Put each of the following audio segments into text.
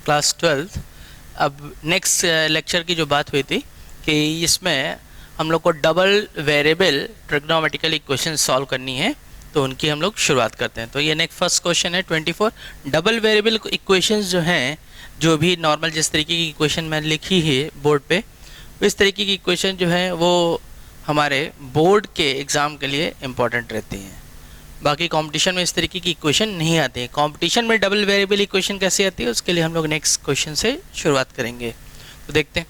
Class 12। अब next lecture की जो बात हुई थी कि इसमें हम लोग को double variable trigonometrical equation solve करनी है, तो उनकी हम लोग शुरुआत करते हैं। तो ये नेक्स्ट फर्स्ट क्वेश्चन है 24। डबल वेरिएबल इक्वेशंस जो हैं, जो भी नॉर्मल जिस तरीके की इक्वेशन मैंने लिखी है बोर्ड पे, इस तरीके की इक्वेशन जो है वो हमारे बोर्ड के एग्ज़ाम के लिए इम्पॉर्टेंट रहती हैं। बाकी कंपटीशन में इस तरीके की इक्वेशन नहीं आती है। कंपटीशन में डबल वेरिएबल इक्वेशन कैसे आती है उसके लिए हम लोग नेक्स्ट क्वेश्चन से शुरुआत करेंगे। तो देखते हैं।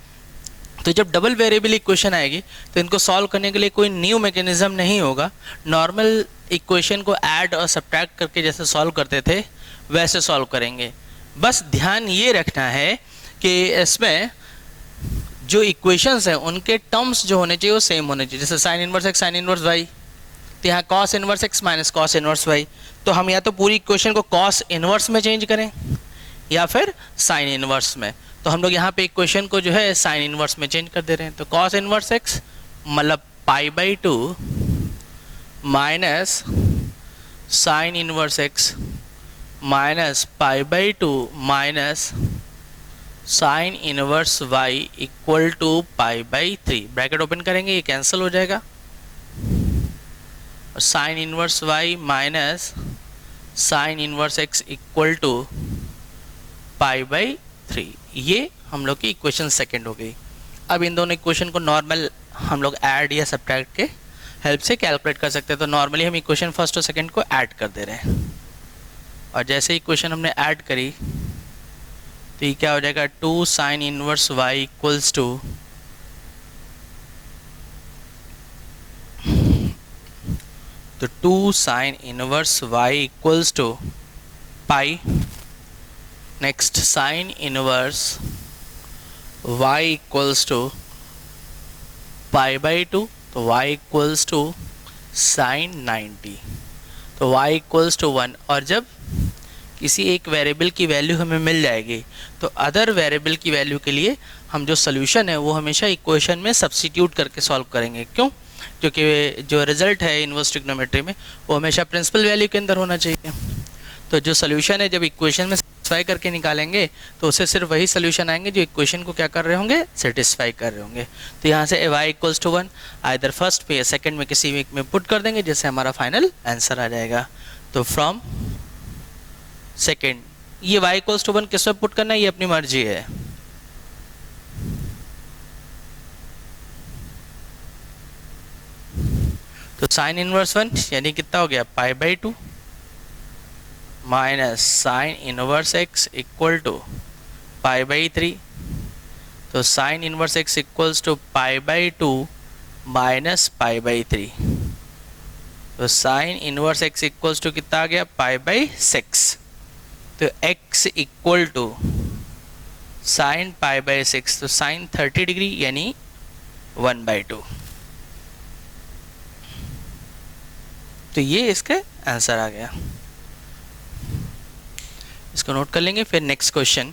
तो जब डबल वेरिएबल इक्वेशन आएगी तो इनको सॉल्व करने के लिए कोई न्यू मैकेनिज्म नहीं होगा। नॉर्मल इक्वेशन को ऐड और सब्ट्रैक्ट करके जैसे सॉल्व करते थे वैसे सॉल्व करेंगे। बस ध्यान ये रखना है कि इसमें जो इक्वेशंस हैं उनके टर्म्स जो होने चाहिए वो सेम होने चाहिए। जैसे sine inverse x sine inverse y, तो यहाँ cos inverse x minus cos inverse y, तो हम या तो पूरी इक्वेशन को कॉस इनवर्स में चेंज करें या फिर साइन इनवर्स में। तो हम लोग यहाँ पे इक्वेशन को जो है साइन इनवर्स में चेंज कर दे रहे हैं। तो कॉस इनवर्स एक्स मतलब π/2 minus sine inverse x minus π/2 minus sine inverse y equal to π/3। Bracket open करेंगे, ये कैंसिल हो जाएगा। और sine inverse y minus sine inverse x equal to π/3। ये हम लोग की इक्वेशन सेकंड हो गई। अब इन दोनों इक्वेशन को नॉर्मल हम लोग ऐड या सब्ट्रैक्ट के हेल्प से कैलकुलेट कर सकते हैं। तो नॉर्मली हम इक्वेशन फर्स्ट और सेकंड को ऐड कर दे रहे हैं, और जैसे इक्वेशन हमने ऐड करी तो ये क्या हो जाएगा, 2 sine inverse y equals to तो 2 sine inverse y equals to pi. Next sine inverse y equals to π/2, तो y इक्वल्स टू साइन 90, तो y इक्वल्स टू 1। और जब किसी एक वेरिएबल की वैल्यू हमें मिल जाएगी तो अदर वेरिएबल की वैल्यू के लिए हम जो सोल्यूशन है वो हमेशा इक्वेशन में सब्स्टिट्यूट करके सॉल्व करेंगे। क्यों? क्योंकि जो रिजल्ट है इनवर्स ट्रिग्नोमेट्री में वो हमेशा प्रिंसिपल वैल्यू के अंदर होना चाहिए। तो जो सोल्यूशन है जब इक्वेशन में सेटिस्फाई करके निकालेंगे तो उससे सिर्फ वही सोल्यूशन आएंगे जो इक्वेशन को क्या कर रहे होंगे, सेटिस्फाई कर रहे होंगे। तो यहाँ से y equals to 1 either first पे या सेकंड में किसी एक में पुट कर देंगे, जिससे हमारा फाइनल आंसर आ जाएगा। तो फ्रॉम सेकेंड ये y इक्वल्स टू 1 किस में पुट करना है ये अपनी मर्जी है। तो साइन इनवर्स 1 यानी कितना हो गया, π/2 minus sine inverse x equal to π/3। तो sine inverse x equals to π/2 minus π/3। तो sine inverse x equals to कितना आ गया, π/6। तो x इक्वल टू साइन π/6, तो साइन 30 डिग्री यानी 1/2। तो ये इसका आंसर आ गया। इसको नोट कर लेंगे। फिर नेक्स्ट क्वेश्चन,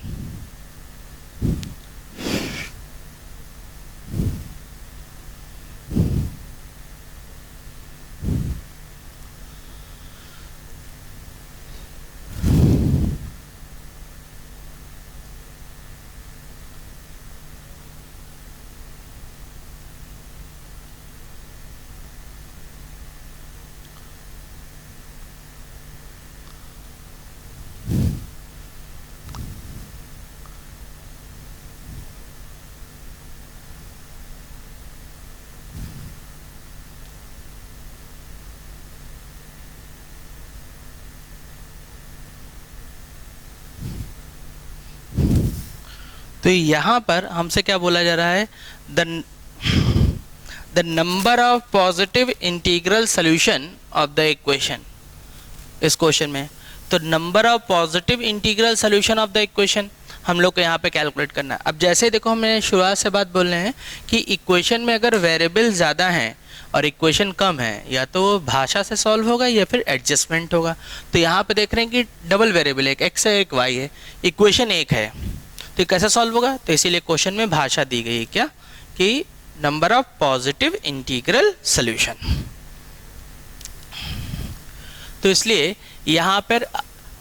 तो यहाँ पर हमसे क्या बोला जा रहा है, the number of positive integral solution of the equation. इस क्वेश्चन में तो number of positive integral solution of the equation हम लोग को यहाँ पे कैलकुलेट करना है। अब जैसे देखो हमने शुरुआत से बात बोल रहे हैं कि इक्वेशन में अगर वेरिएबल ज़्यादा हैं और इक्वेशन कम है, या तो भाषा से सॉल्व होगा या फिर एडजस्टमेंट होगा। तो यहाँ पे देख रहे हैं कि डबल वेरिएबल है, एक एक्स है एक वाई है, इक्वेशन एक है, तो कैसे सॉल्व होगा। तो इसीलिए क्वेश्चन में भाषा दी गई है क्या, कि number of positive integral solution. तो इसलिए यहाँ पर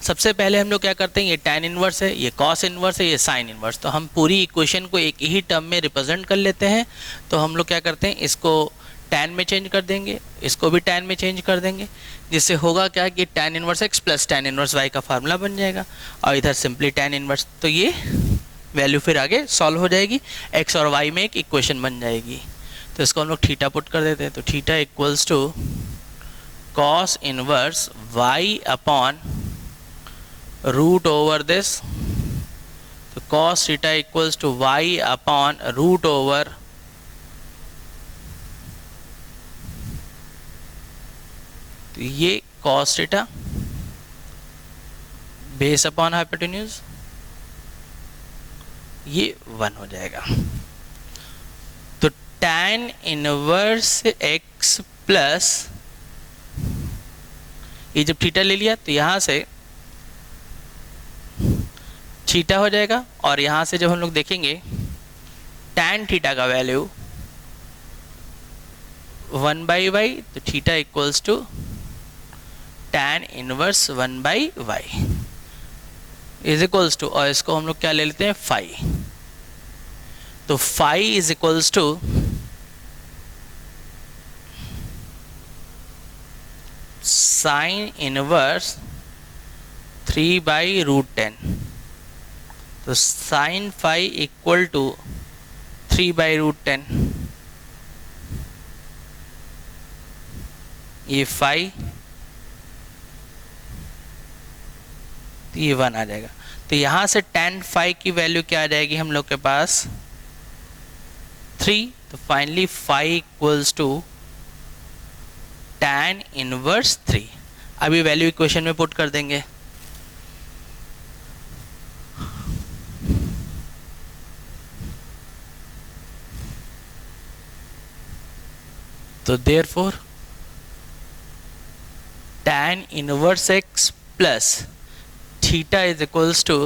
सबसे पहले हम लोग क्या करते हैं, ये tan इनवर्स है, ये cos इनवर्स है, ये sin इनवर्स, तो हम पूरी इक्वेशन को एक ही टर्म में रिप्रेजेंट कर लेते हैं। तो हम लोग क्या करते हैं, इसको tan में चेंज कर देंगे, इसको भी tan में चेंज कर देंगे, जिससे होगा क्या कि tan inverse x plus tan inverse y का फार्मूला बन जाएगा, और इधर सिंपली tan इनवर्स, तो ये वैल्यू फिर आगे सॉल्व हो जाएगी, x और y में एक इक्वेशन बन जाएगी। तो इसको हम लोग थीटा पुट कर देते हैं, तो theta equals to cos inverse y upon root over this, तो cos theta equals to y upon root over तो ये cos theta base upon hypotenuse, ये 1 हो जाएगा। तो tan इनवर्स x प्लस, ये जब थीटा ले लिया तो यहाँ से थीटा हो जाएगा, और यहाँ से जब हम लोग देखेंगे tan थीटा का वैल्यू 1/y, तो theta equals to tan inverse 1/y is equals to, और इसको हम लोग क्या ले लेते हैं फाई, तो phi is equals to sine inverse 3/√10, तो साइन फाई इक्वल टू 3/√10, ये फाई, तो ये 1 आ जाएगा। तो यहाँ से tan फाई की वैल्यू क्या आ जाएगी हम लोग के पास 3, तो finally phi equals to tan inverse 3। अभी वैल्यू इक्वेशन में पुट कर देंगे, तो therefore tan inverse x plus theta is equals to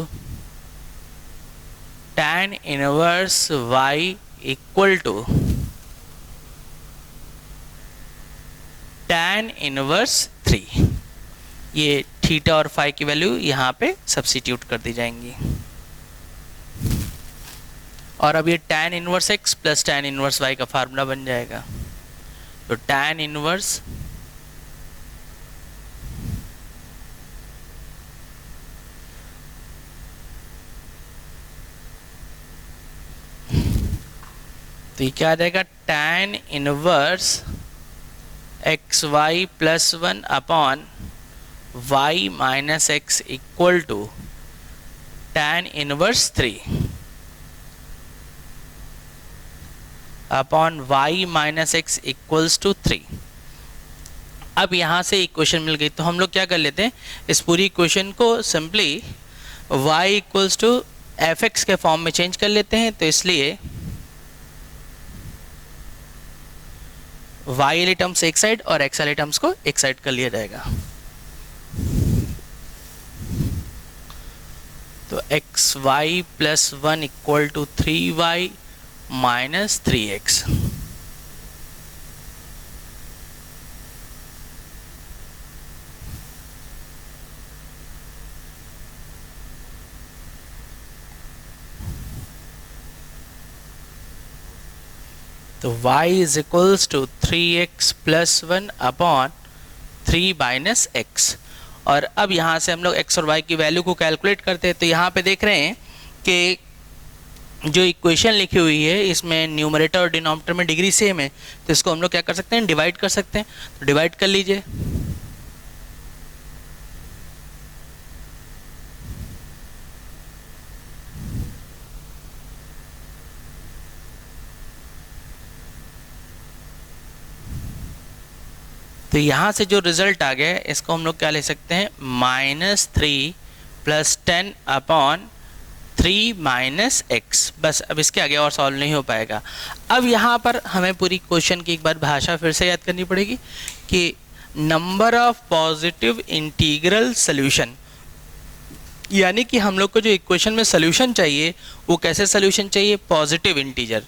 tan inverse y equal to tan inverse 3। ये थीटा और फाई की वैल्यू यहाँ पे सब्स्टिट्यूट कर दी जाएंगी, और अब ये tan inverse x plus tan inverse y का फार्मूला बन जाएगा। तो tan इनवर्स तो ये क्या आ जाएगा, tan inverse x y plus 1 upon y minus x equal to tan inverse 3 upon y minus x equals to 3। अब यहाँ से इक्वेशन मिल गई, तो हम लोग क्या कर लेते हैं, इस पूरी इक्वेशन को simply y equals to f x के फॉर्म में चेंज कर लेते हैं। तो इसलिए y वाले टर्म्स एक साइड और x वाले टर्म्स को एक साइड कर लिया जाएगा। तो x y plus 1 equal to 3y minus 3x। तो y is equals to 3x plus 1 upon 3 minus x। और अब यहाँ से हम लोग x और y की वैल्यू को कैलकुलेट करते हैं। तो यहाँ पे देख रहे हैं कि जो इक्वेशन लिखी हुई है इसमें न्यूमरेटर और डिनोमिनेटर में डिग्री सेम है, तो इसको हम लोग क्या कर सकते हैं, डिवाइड कर सकते हैं। तो डिवाइड कर लीजिए। तो यहाँ से जो रिजल्ट आ गया इसको हम लोग क्या ले सकते हैं, -3 प्लस 10 अपॉन 3 माइनस एक्स। बस अब इसके आगे और सॉल्व नहीं हो पाएगा। अब यहाँ पर हमें पूरी क्वेश्चन की एक बार भाषा फिर से याद करनी पड़ेगी कि number of positive integral solution, यानी कि हम लोग को जो इक्वेशन में सोल्यूशन चाहिए वो कैसे सोल्यूशन चाहिए, पॉजिटिव इंटीजर।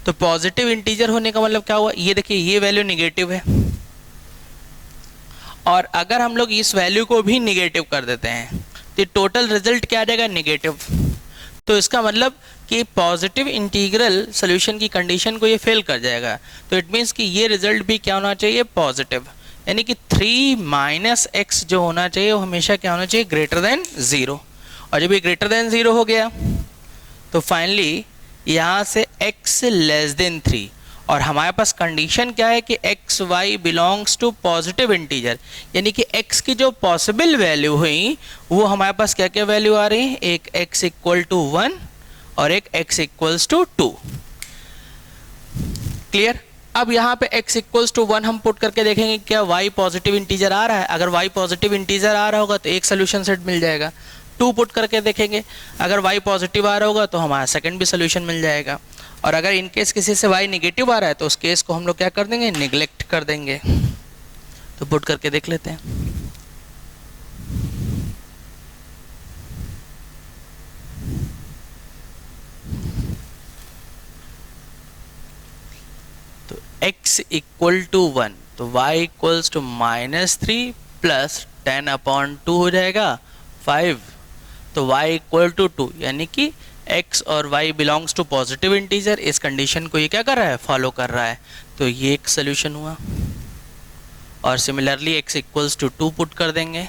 तो पॉजिटिव इंटीजर होने का मतलब क्या हुआ, ये देखिए ये वैल्यू निगेटिव है, और अगर हम लोग इस वैल्यू को भी निगेटिव कर देते हैं तो टोटल रिजल्ट क्या आ जाएगा, नेगेटिव। तो इसका मतलब कि पॉजिटिव इंटीग्रल सोल्यूशन की कंडीशन को ये फेल कर जाएगा। तो इट मीन्स कि ये रिजल्ट भी क्या होना चाहिए, पॉजिटिव, यानी कि 3 माइनस एक्स जो होना चाहिए वो हमेशा क्या होना चाहिए, ग्रेटर देन 0। और जब ये ग्रेटर देन 0 हो गया तो फाइनली यहाँ से x लेस देन 3, और हमारे पास कंडीशन क्या है कि x y belongs to positive integer, यानी कि x की जो पॉसिबल वैल्यू हुई वो हमारे पास क्या क्या वैल्यू आ रही है, एक x इक्वल टू 1 और एक x इक्वल्स टू 2। क्लियर। अब यहाँ पे x इक्वल्स टू 1 हम पुट करके देखेंगे क्या y पॉजिटिव इंटीजर आ रहा है। अगर y पॉजिटिव इंटीजर आ रहा होगा तो एक सोल्यूशन सेट मिल जाएगा। 2 पुट करके देखेंगे, अगर y पॉजिटिव आ रहा होगा तो हमारा सेकंड भी सोल्यूशन मिल जाएगा। और अगर इनकेस किसी से y नेगेटिव आ रहा है तो उस केस को हम लोग क्या कर देंगे, निगलेक्ट कर देंगे। तो पुट करके देख लेते हैं। तो x इक्वल टू 1, तो y इक्वल्स टू -3 प्लस 10/2 हो जाएगा 5। तो y इक्वल टू 2, यानी कि x और y belongs to positive integer, इस कंडीशन को ये क्या कर रहा है, फॉलो कर रहा है। तो ये एक सोल्यूशन हुआ। और similarly x equals to 2 put कर देंगे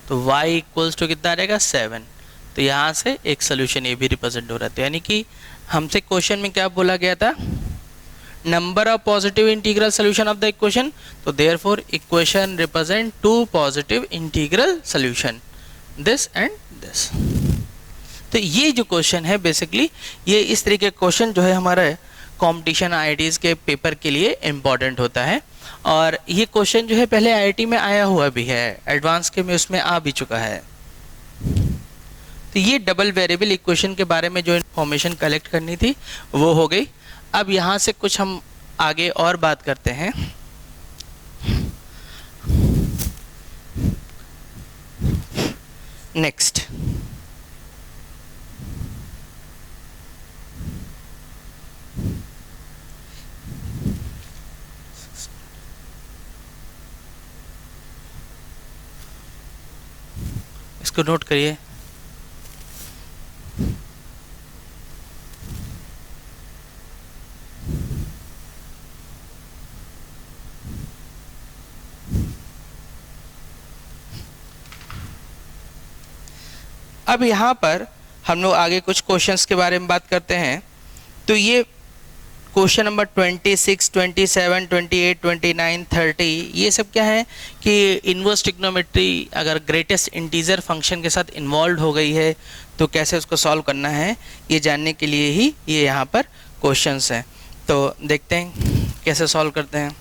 तो y इक्वल्स टू कितना आ जाएगा, 7। तो यहाँ से एक सोल्यूशन ये भी रिप्रेजेंट हो रहा है। तो यानी कि हमसे क्वेश्चन में क्या बोला गया था, number of positive integral solution of the equation. तो therefore equation represent 2 positive integral solution, this and this. तो ये जो क्वेश्चन है बेसिकली ये इस तरीके का क्वेश्चन जो है हमारे कंपटीशन आईआईटीज के पेपर के लिए इम्पॉर्टेंट होता है। और ये क्वेश्चन जो है पहले आईआईटी में आया हुआ भी है, एडवांस के में उसमें आ भी चुका है। तो ये डबल वेरिएबल इक्वेशन के बारे में जो इन्फॉर्मेशन कलेक्ट करनी थी वो हो गई। अब यहाँ से कुछ हम आगे और बात करते हैं। नेक्स्ट इसको नोट करिए। अब यहाँ पर हम लोग आगे कुछ क्वेश्चंस के बारे में बात करते हैं। तो ये क्वेश्चन नंबर 26, 27, 28, 29, 30 ये सब क्या है कि इनवर्स ट्रिग्नोमेट्री अगर ग्रेटेस्ट इंटीजर फंक्शन के साथ इन्वॉल्व हो गई है तो कैसे उसको सॉल्व करना है ये जानने के लिए ही ये यहाँ पर क्वेश्चंस हैं। तो देखते हैं कैसे सॉल्व करते हैं।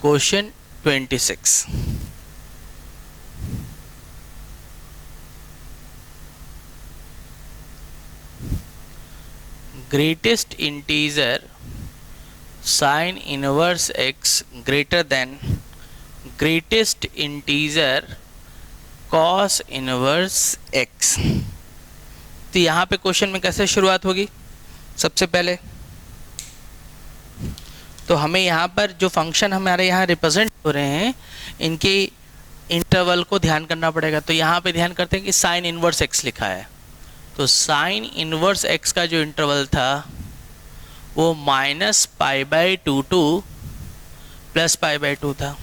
Question 26, greatest integer sin inverse x greater than greatest integer cos inverse x। तो यहाँ पे क्वेश्चन में कैसे शुरुआत होगी, सबसे पहले तो हमें यहाँ पर जो फंक्शन हमारे यहाँ रिप्रेजेंट हो रहे हैं इनके इंटरवल को ध्यान करना पड़ेगा। तो यहाँ पे ध्यान करते हैं कि साइन इनवर्स x लिखा है। तो साइन इनवर्स x का जो इंटरवल था वो -π/2 टू +π/2 था।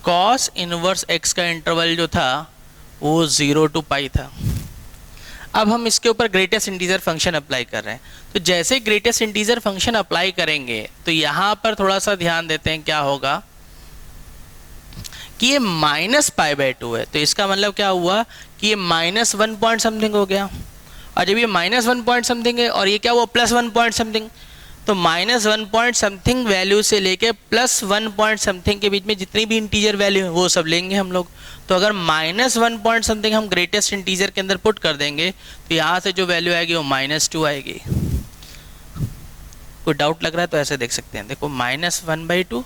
कॉस इनवर्स x का इंटरवल जो था वो 0 to π था। अब हम इसके ऊपर ग्रेटेस्ट इंटीजर फंक्शन अप्लाई कर रहे हैं। तो जैसे ग्रेटेस्ट इंटीजर फंक्शन अप्लाई करेंगे तो यहाँ पर थोड़ा सा ध्यान देते हैं क्या होगा कि ये -π/2 है। तो इसका मतलब क्या हुआ कि ये -1 पॉइंट समथिंग हो गया। और जब ये -1 पॉइंट समथिंग है और ये क्या हुआ +1 पॉइंट समथिंग, तो -1 पॉइंट समथिंग वैल्यू से लेके +1 पॉइंट समथिंग के बीच में जितनी भी इंटीजर वैल्यू है वो सब लेंगे हम लोग। तो अगर -1 पॉइंट समथिंग हम ग्रेटेस्ट इंटीजर के अंदर पुट कर देंगे तो यहाँ से जो वैल्यू आएगी वो -2 आएगी। कोई डाउट लग रहा है तो ऐसे देख सकते हैं, देखो -1/2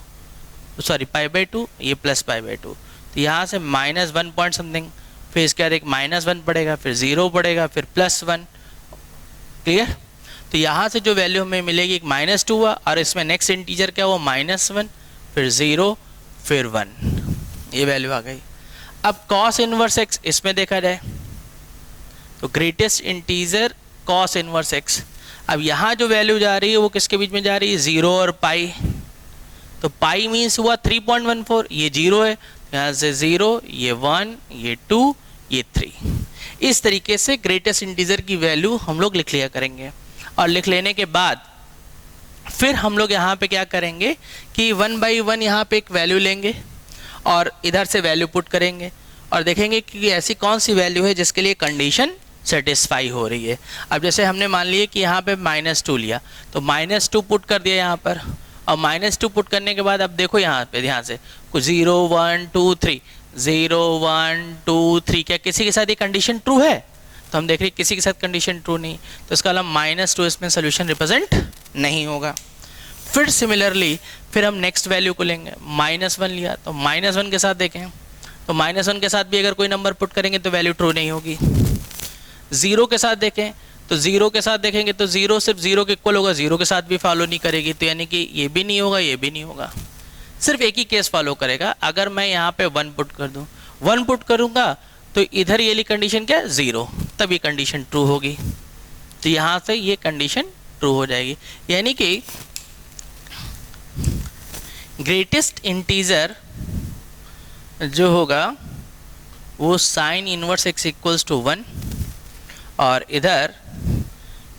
सॉरी π/2 ये +π/2। तो यहाँ से -1 पॉइंट समथिंग, फिर इसके बाद एक -1 पड़ेगा, फिर 0 पड़ेगा, फिर +1। क्लियर। तो यहाँ से जो वैल्यू हमें मिलेगी -2 हुआ, और इसमें नेक्स्ट इंटीजर क्या हुआ -1, फिर 0, फिर 1, ये वैल्यू आ गई। अब कॉस इनवर्स x इसमें देखा जाए तो greatest integer cos inverse x, अब यहाँ जो वैल्यू जा रही है वो किसके बीच में जा रही है, 0 और पाई। तो पाई मीन्स हुआ 3.14, ये 0 है, यहाँ से 0, ये 1, ये 2, ये 3। इस तरीके से ग्रेटेस्ट इंटीजर की वैल्यू हम लोग लिख लिया करेंगे, और लिख लेने के बाद फिर हम लोग यहाँ पे क्या करेंगे कि 1/1 यहाँ पे एक वैल्यू लेंगे और इधर से वैल्यू पुट करेंगे, और देखेंगे कि ऐसी कौन सी वैल्यू है जिसके लिए कंडीशन सेटिस्फाई हो रही है। अब जैसे हमने मान लिया कि यहाँ पे -2 लिया, तो -2 पुट कर दिया यहाँ पर, और -2 पुट करने के बाद अब देखो यहाँ पे ध्यान से कुछ 0 1 2 3 0 1 2 3, क्या किसी के साथ ये कंडीशन ट्रू है? तो हम देख रहे हैं किसी के साथ कंडीशन ट्रू नहीं, तो इसका मतलब -2 इसमें सोल्यूशन रिप्रेजेंट नहीं होगा। फिर सिमिलरली फिर हम नेक्स्ट वैल्यू को लेंगे, -1 लिया, तो -1 के साथ देखें तो -1 के साथ भी अगर कोई नंबर पुट करेंगे तो वैल्यू ट्रू नहीं होगी। 0 के साथ देखें तो 0 के साथ देखेंगे तो 0 सिर्फ 0 के इक्वल होगा, 0 के साथ भी फॉलो नहीं करेगी, तो यानी कि ये भी नहीं होगा, ये भी नहीं होगा, सिर्फ एक ही केस फॉलो करेगा। अगर मैं यहाँ पे 1 पुट कर दूँ, 1 पुट करूँगा तो इधर ये वाली कंडीशन क्या है, 0, तब ये कंडीशन ट्रू होगी, तो यहाँ से ये कंडीशन ट्रू हो जाएगी। यानी कि ग्रेटेस्ट इंटीजर जो होगा वो sine inverse x equals to 1, और इधर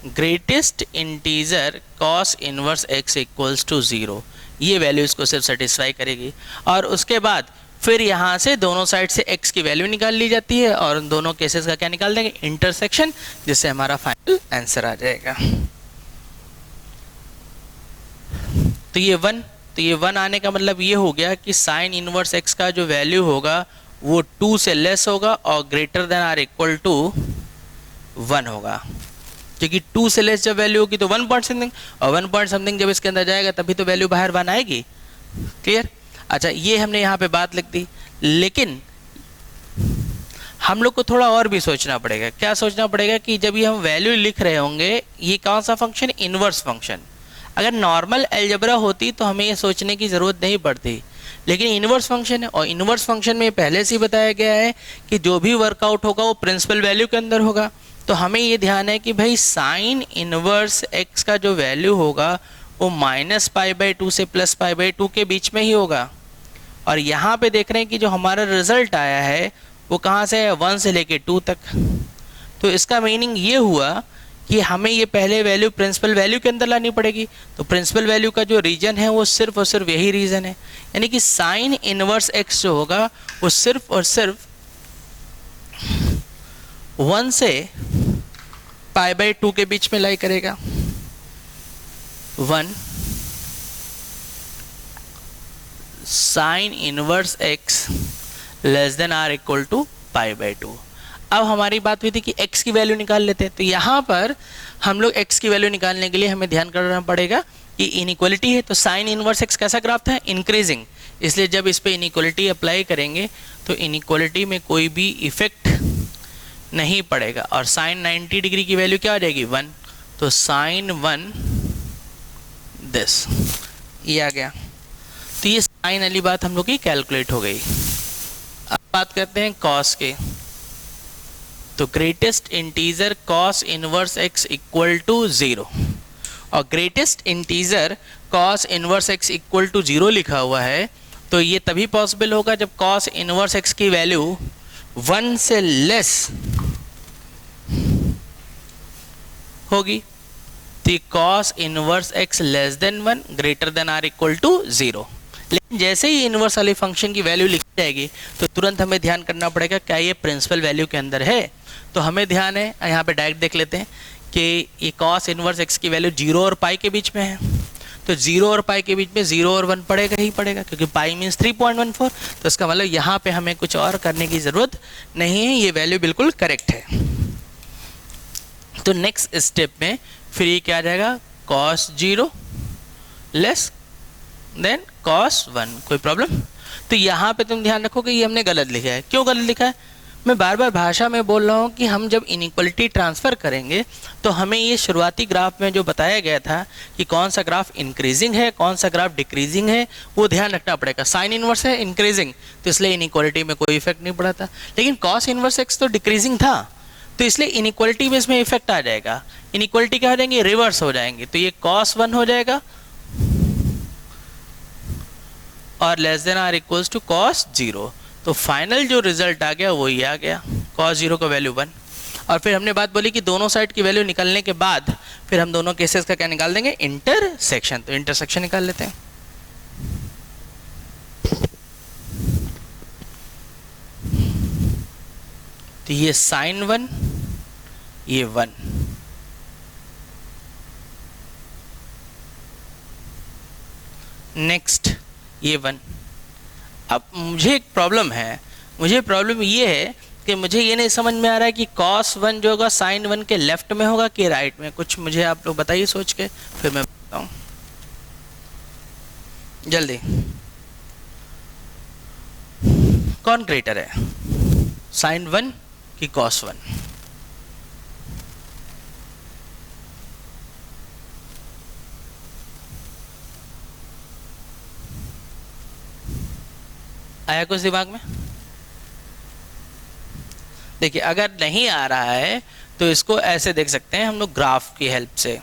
greatest integer cos inverse x equals to 0, ये वैल्यू इसको सिर्फ सेटिस्फाई करेगी। और उसके बाद फिर यहाँ से दोनों साइड से x की वैल्यू निकाल ली जाती है, और उन दोनों केसेस का क्या निकाल देंगे, इंटरसेक्शन, जिससे हमारा फाइनल आंसर आ जाएगा। तो ये 1 आने का मतलब ये हो गया कि साइन इनवर्स x का जो वैल्यू होगा वो 2 से लेस होगा और greater than are equal to 1 होगा, क्योंकि 2 से लेस जब वैल्यू होगी तो 1 पॉइंट समथिंग, और 1 पॉइंट समथिंग जब इसके अंदर जाएगा तभी तो वैल्यू बाहर 1 आएगी। क्लियर? अच्छा, ये हमने यहाँ पे बात लिख दी, लेकिन हम लोग को थोड़ा और भी सोचना पड़ेगा। क्या सोचना पड़ेगा कि जब ये हम वैल्यू लिख रहे होंगे, ये कौन सा फंक्शन, इनवर्स फंक्शन। अगर नॉर्मल अलजेब्रा होती तो हमें ये सोचने की ज़रूरत नहीं पड़ती, लेकिन इनवर्स फंक्शन है, और इनवर्स फंक्शन में पहले से ही बताया गया है कि जो भी वर्कआउट होगा वो प्रिंसिपल वैल्यू के अंदर होगा। तो हमें ये ध्यान है कि भाई साइन इनवर्स x का जो वैल्यू होगा वो -π/2 से +π/2 के बीच में ही होगा। और यहाँ पे देख रहे हैं कि जो हमारा रिजल्ट आया है वो कहाँ से है, 1 से लेके 2 तक। तो इसका मीनिंग ये हुआ कि हमें ये पहले वैल्यू प्रिंसिपल वैल्यू के अंदर लानी पड़ेगी। तो प्रिंसिपल वैल्यू का जो रीजन है वो सिर्फ और सिर्फ यही रीजन है, यानी कि साइन इनवर्स x जो होगा वो सिर्फ और सिर्फ 1 से π/2 के बीच में लाई करेगा। 1 sine inverse x less than are equal to π/2। अब हमारी बात हुई थी कि x की वैल्यू निकाल लेते हैं, तो यहाँ पर हम लोग x की वैल्यू निकालने के लिए हमें ध्यान करना पड़ेगा कि इनइक्वालिटी है, तो साइन इनवर्स x कैसा ग्राफ था, इंक्रीजिंग, इसलिए जब इस पे इनइक्वालिटी अप्लाई करेंगे तो इनइक्वालिटी में कोई भी इफेक्ट नहीं पड़ेगा, और साइन 90 डिग्री की वैल्यू क्या हो जाएगी, 1, तो साइन 1 दिस, ये आ गया। तो ये साइन वाली बात हम लोग की कैलकुलेट हो गई। अब बात करते हैं कॉस के, तो greatest integer cos inverse x equal to 0, और greatest integer cos inverse x equal to 0 लिखा हुआ है, तो ये तभी पॉसिबल होगा जब कॉस इनवर्स x की वैल्यू 1 से लेस होगी। तो cos inverse x less than 1 greater than are equal to 0। लेकिन जैसे ही इनवर्स वाले फंक्शन की वैल्यू लिखी जाएगी तो तुरंत हमें ध्यान करना पड़ेगा क्या ये प्रिंसिपल वैल्यू के अंदर है। तो हमें ध्यान है, यहाँ पे डायरेक्ट देख लेते हैं कि ये कॉस इनवर्स x की वैल्यू 0 और पाई के बीच में है, तो 0 और पाई के बीच में 0 और 1 पड़ेगा ही पड़ेगा, क्योंकि पाई मीन्स 3.14। तो इसका मतलब यहाँ पे हमें कुछ और करने की ज़रूरत नहीं है, ये वैल्यू बिल्कुल करेक्ट है। तो नेक्स्ट स्टेप में फिर ये क्या आ जाएगा, कॉस 0 लेस देन कॉस 1, कोई प्रॉब्लम। तो यहाँ पे तुम ध्यान रखो कि ये हमने गलत लिखा है। क्यों गलत लिखा है, मैं बार बार भाषा में बोल रहा हूँ कि हम जब इनइक्वलिटी ट्रांसफ़र करेंगे तो हमें ये शुरुआती ग्राफ में जो बताया गया था कि कौन सा ग्राफ इंक्रीजिंग है कौन सा ग्राफ डिक्रीजिंग है वो ध्यान रखना पड़ेगा। साइन इनवर्स है इंक्रीजिंग, तो इसलिए इनइक्वलिटी में कोई इफेक्ट नहीं पड़ा था, लेकिन कॉस इनवर्स एक्स तो डिक्रीजिंग था, तो इसलिए इनइक्वलिटी में इसमें इफेक्ट आ जाएगा। इनइक्वलिटी क्या हो जाएंगे, रिवर्स हो जाएंगे, तो ये cos 1 हो जाएगा और less than or equals to cos 0। तो फाइनल जो रिजल्ट आ गया वही आ गया, cos 0 का वैल्यू 1। और फिर हमने बात बोली कि दोनों साइड की वैल्यू निकालने के बाद फिर हम दोनों केसेस का क्या निकाल देंगे, इंटरसेक्शन। तो इंटरसेक्शन निकाल लेते हैं। तो ये sin 1 ये 1, नेक्स्ट ये 1। अब मुझे एक प्रॉब्लम है, मुझे प्रॉब्लम ये है कि मुझे ये नहीं समझ में आ रहा है कि cos 1 जो होगा sin 1 के लेफ्ट में होगा कि राइट में। कुछ मुझे आप लोग बताइए सोच के, फिर मैं बताऊँ जल्दी। कौन ग्रेटर है, sin 1 कि cos 1? आया कुछ दिमाग में? देखिए अगर नहीं आ रहा है तो इसको ऐसे देख सकते हैं हम लोग, ग्राफ की हेल्प से।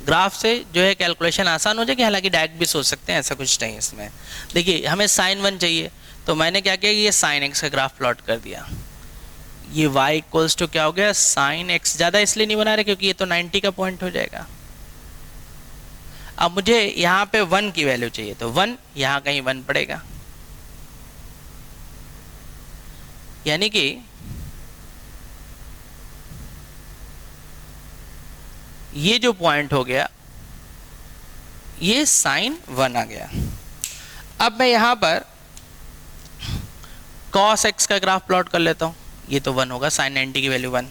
ग्राफ से जो है कैलकुलेशन आसान हो जाएगी, हालांकि डायरेक्ट भी सोच सकते हैं, ऐसा कुछ नहीं इसमें। देखिए हमें sin 1 चाहिए, तो मैंने क्या किया, ये sin x का ग्राफ प्लॉट कर दिया। ये y इक्वल्स टू क्या हो गया, sin x। ज़्यादा इसलिए नहीं बना रहे क्योंकि ये तो 90 का पॉइंट हो जाएगा। अब मुझे यहाँ पे 1 की वैल्यू चाहिए, तो 1 यहाँ कहीं 1 पड़ेगा, यानी कि ये जो पॉइंट हो गया ये sin 1 आ गया। अब मैं यहाँ पर cos x का ग्राफ प्लॉट कर लेता हूँ, ये तो 1 होगा, sin 90 की वैल्यू 1।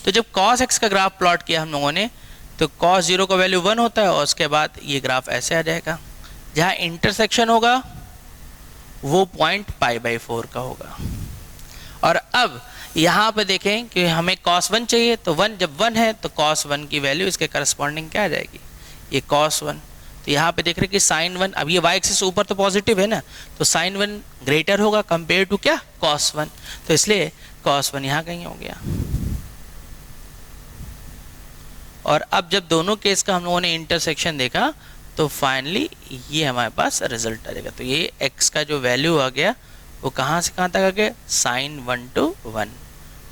तो जब cos x का ग्राफ प्लॉट किया हम लोगों ने, तो cos 0 का वैल्यू 1 होता है और उसके बाद ये ग्राफ ऐसे आ जाएगा। जहाँ इंटरसेक्शन होगा वो पॉइंट π/4 का होगा। और अब यहाँ पे देखें कि हमें cos 1 चाहिए, तो 1 जब 1 है तो cos 1 की वैल्यू इसके करस्पॉन्डिंग क्या आ जाएगी, ये cos 1। तो यहाँ पे देख रहे कि sin 1, अब ये y एक्सिस ऊपर तो पॉजिटिव है ना, तो sin 1 ग्रेटर होगा कंपेयर टू क्या, cos 1, तो इसलिए cos 1 यहाँ कहीं हो गया। और अब जब दोनों केस का हम लोगों ने इंटरसेक्शन देखा तो फाइनली ये हमारे पास रिजल्ट आ जाएगा। तो ये x का जो वैल्यू आ गया वो कहाँ से कहाँ तक आ गया, sin 1 to 1।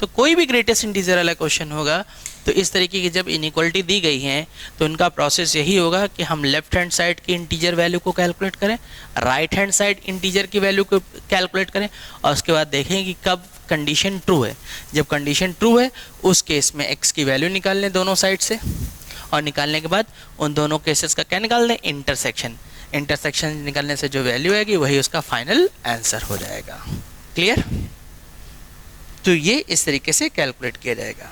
तो कोई भी ग्रेटेस्ट इंटीजर वाला क्वेश्चन होगा तो इस तरीके की जब इनइक्वालिटी दी गई है तो उनका प्रोसेस यही होगा कि हम लेफ्ट हैंड साइड की इंटीजर वैल्यू को कैलकुलेट करें, राइट हैंड साइड इंटीजर की वैल्यू को कैलकुलेट करें, और उसके बाद देखें कि कब कंडीशन ट्रू है। जब कंडीशन ट्रू है उस केस में x की वैल्यू निकाल लें दोनों साइड से, और निकालने के बाद उन दोनों केसेस का क्या निकाल दें, इंटरसेक्शन। इंटरसेक्शन निकालने से जो वैल्यू आएगी वही उसका फाइनल आंसर हो जाएगा। क्लियर? तो ये इस तरीके से कैलकुलेट किया जाएगा।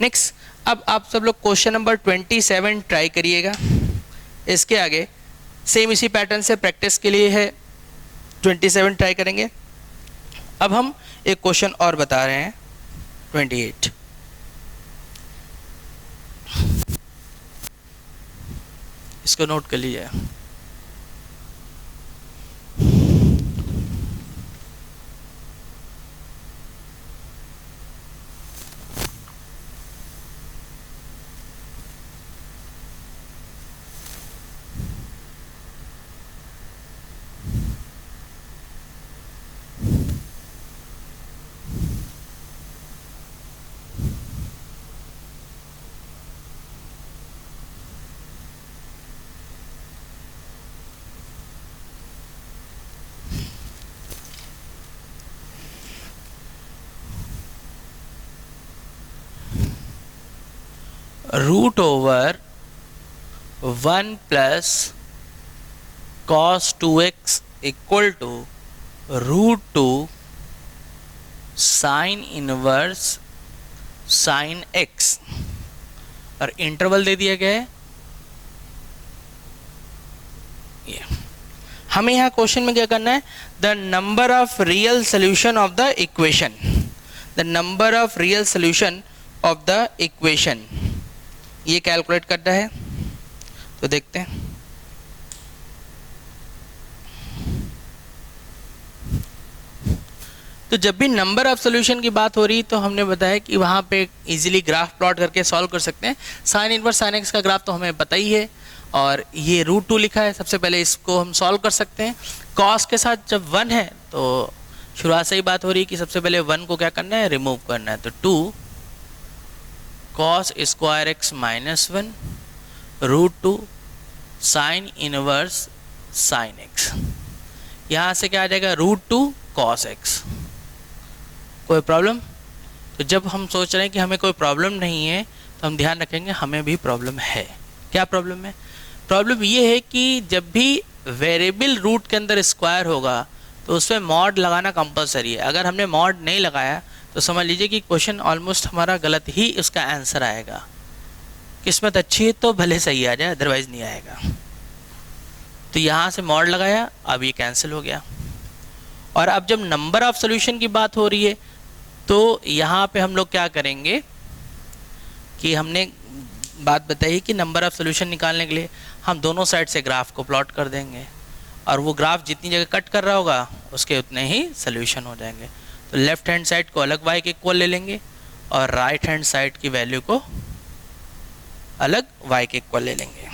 नेक्स्ट, अब आप सब लोग क्वेश्चन नंबर 27 ट्राई करिएगा। इसके आगे सेम इसी पैटर्न से प्रैक्टिस के लिए है, 27 ट्राई करेंगे। अब हम एक क्वेश्चन और बता रहे हैं, 28। इसको नोट कर लीजिए। Root over 1 plus cos 2x equal to √2 sine inverse sine x, और इंटरवल दे दिया गया है ये। हमें यहाँ क्वेश्चन में क्या करना है, the number of real solution of the equation, the number of real solution of the equation, ये कैलकुलेट करना है। तो देखते हैं, तो जब भी नंबर ऑफ सोल्यूशन की बात हो रही तो हमने बताया कि वहाँ पे इजीली ग्राफ प्लॉट करके सॉल्व कर सकते हैं। साइन इनवर्स साइन एक्स का ग्राफ तो हमें पता ही है, और ये √2 लिखा है, सबसे पहले इसको हम सॉल्व कर सकते हैं। कॉस के साथ जब 1 है तो शुरुआत से ही बात हो रही है कि सबसे पहले 1 को क्या करना है, रिमूव करना है। तो 2 cos square x minus 1 √2 sine inverse sine x, यहाँ से क्या आ जाएगा, √2 cos एक्स। कोई प्रॉब्लम? तो जब हम सोच रहे हैं कि हमें कोई प्रॉब्लम नहीं है तो हम ध्यान रखेंगे हमें भी प्रॉब्लम है। क्या प्रॉब्लम है? प्रॉब्लम ये है कि जब भी वेरिएबल रूट के अंदर स्क्वायर होगा तो उसमें मॉड लगाना कंपलसरी है। अगर हमने मॉड नहीं लगाया तो समझ लीजिए कि क्वेश्चन ऑलमोस्ट हमारा गलत ही उसका आंसर आएगा। किस्मत अच्छी है तो भले सही आ जाए, अदरवाइज नहीं आएगा। तो यहाँ से मॉड लगाया, अब ये कैंसिल हो गया। और अब जब नंबर ऑफ सोल्यूशन की बात हो रही है तो यहाँ पे हम लोग क्या करेंगे कि हमने बात बताई कि नंबर ऑफ सोल्यूशन निकालने के लिए हम दोनों साइड से ग्राफ को प्लॉट कर देंगे, और वो ग्राफ जितनी जगह कट कर रहा होगा उसके उतने ही सोल्यूशन हो जाएंगे। तो लेफ्ट हैंड साइड को अलग y के इक्वल ले लेंगे और राइट हैंड साइड की वैल्यू को अलग y के इक्वल ले लेंगे,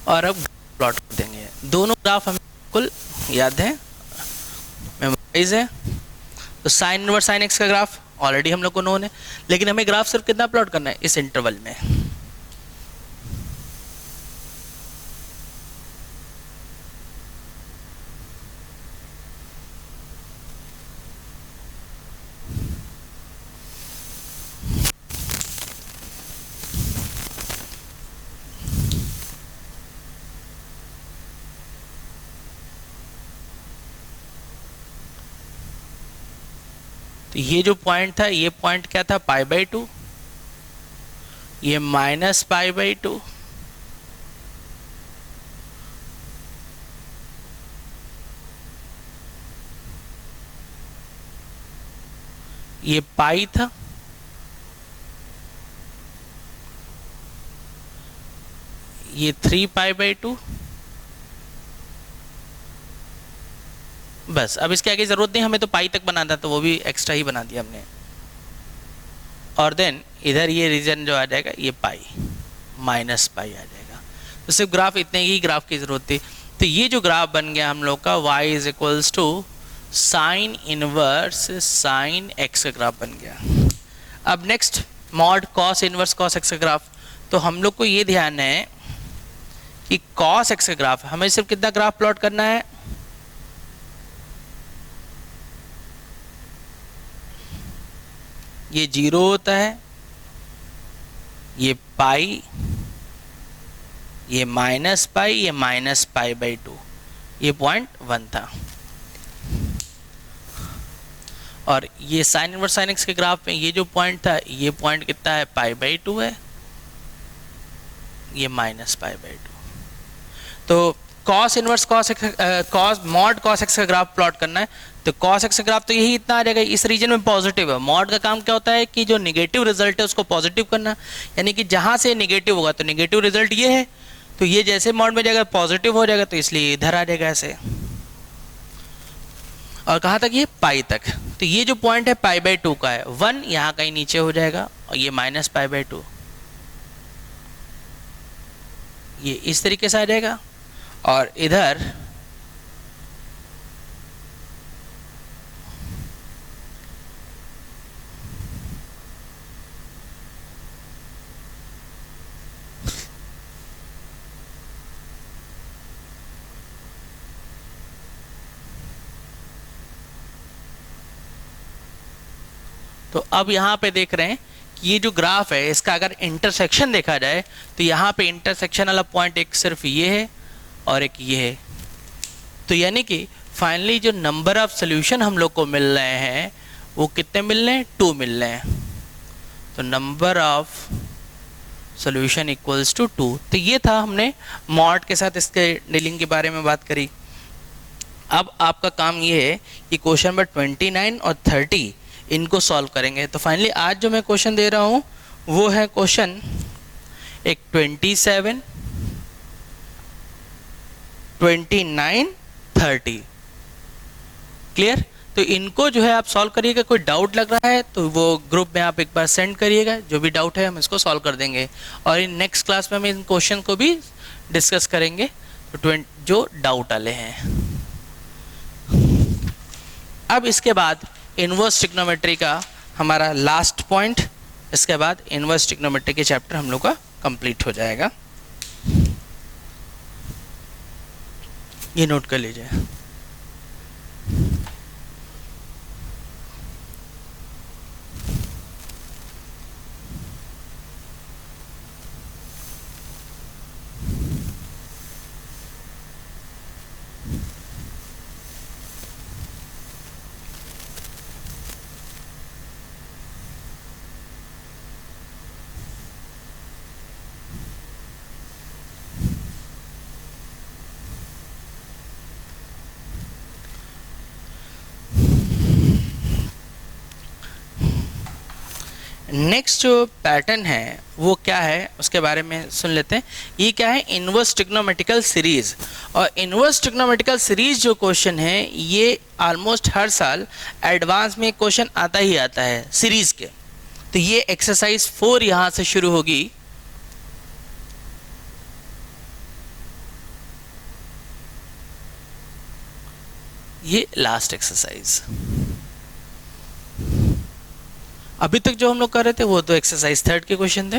और अब प्लॉट कर देंगे। दोनों ग्राफ हमें बिल्कुल याद है, मेमोराइज है। तो साइन इनवर्स साइन एक्स का ग्राफ ऑलरेडी हम लोग को नोन है, लेकिन हमें ग्राफ सिर्फ कितना प्लॉट करना है, इस इंटरवल में। तो ये जो पॉइंट था, ये पॉइंट क्या था, π/2, ये -π/2, ये पाई था, ये 3π/2। बस अब इसके आगे ज़रूरत नहीं, हमें तो पाई तक बनाना था तो वो भी एक्स्ट्रा ही बना दिया हमने। और देन इधर ये रीजन जो आ जाएगा ये पाई, -π आ जाएगा। तो सिर्फ ग्राफ, इतने ही ग्राफ की ज़रूरत थी। तो ये जो ग्राफ बन गया हम लोग का y = sign inverse sine x का ग्राफ बन गया। अब next mod cos inverse cos x का ग्राफ। तो हम लोग को ये ध्यान है कि कॉस एक्स का ग्राफ हमें सिर्फ कितना ग्राफ प्लॉट करना है, ये 0 होता है, ये पाई, ये -π, ये -π/2, ये 0.1 था। और ये साइन इनवर्स साइन एक्स के ग्राफ में ये जो पॉइंट था, ये पॉइंट कितना है, π/2 है, ये -π/2। तो cos inverse cos mod cos x का ग्राफ प्लॉट करना है। तो कॉस एक्स का ग्राफ तो यही इतना आ जाएगा, इस रीजन में पॉजिटिव है। मॉड का काम क्या होता है कि जो नेगेटिव रिजल्ट है उसको पॉजिटिव करना, यानी कि जहाँ से नेगेटिव होगा तो नेगेटिव रिजल्ट ये है, तो ये जैसे मॉड में जाएगा पॉजिटिव हो जाएगा, तो इसलिए इधर आ जाएगा ऐसे। और कहाँ तक, ये पाई तक। तो ये जो पॉइंट है π/2 का है, 1 यहाँ कहीं नीचे हो जाएगा, और ये -π/2 ये इस तरीके से आ जाएगा। और इधर तो अब यहाँ पे देख रहे हैं कि ये जो ग्राफ है इसका अगर इंटरसेक्शन देखा जाए तो यहाँ पे इंटरसेक्शन वाला पॉइंट एक सिर्फ ये है और एक ये है। तो यानी कि फाइनली जो नंबर ऑफ सोल्यूशन हम लोग को मिल रहे हैं वो कितने मिल रहे हैं, 2 मिल रहे हैं। तो number of solution equals to 2। तो ये था, हमने मॉड के साथ इसके डीलिंग के बारे में बात करी। अब आपका काम ये है कि क्वेश्चन नंबर 29 और 30 इनको सॉल्व करेंगे। तो फाइनली आज जो मैं क्वेश्चन दे रहा हूँ वो है क्वेश्चन एक 27, 29, 30। क्लियर? तो इनको जो है आप सॉल्व करिएगा। कोई डाउट लग रहा है तो वो ग्रुप में आप एक बार सेंड करिएगा, जो भी डाउट है हम इसको सॉल्व कर देंगे। और इन नेक्स्ट क्लास में हम इन क्वेश्चन को भी डिस्कस करेंगे तो जो डाउट वाले हैं। अब इसके बाद इनवर्स ट्रिग्नोमेट्री का हमारा लास्ट पॉइंट, इसके बाद इनवर्स ट्रिग्नोमेट्री के चैप्टर हम लोग का कंप्लीट हो जाएगा। ये नोट कर लीजिए। नेक्स्ट जो पैटर्न है वो क्या है उसके बारे में सुन लेते हैं। ये क्या है? Inverse trigonometrical series. और इनवर्स ट्रिग्नोमेट्रिकल सीरीज जो क्वेश्चन है ये ऑलमोस्ट हर साल एडवांस में क्वेश्चन आता ही आता है सीरीज के। तो ये एक्सरसाइज 4 यहाँ से शुरू होगी। ये लास्ट एक्सरसाइज। अभी तक जो हम लोग कर रहे थे वो तो एक्सरसाइज 3 के क्वेश्चन थे।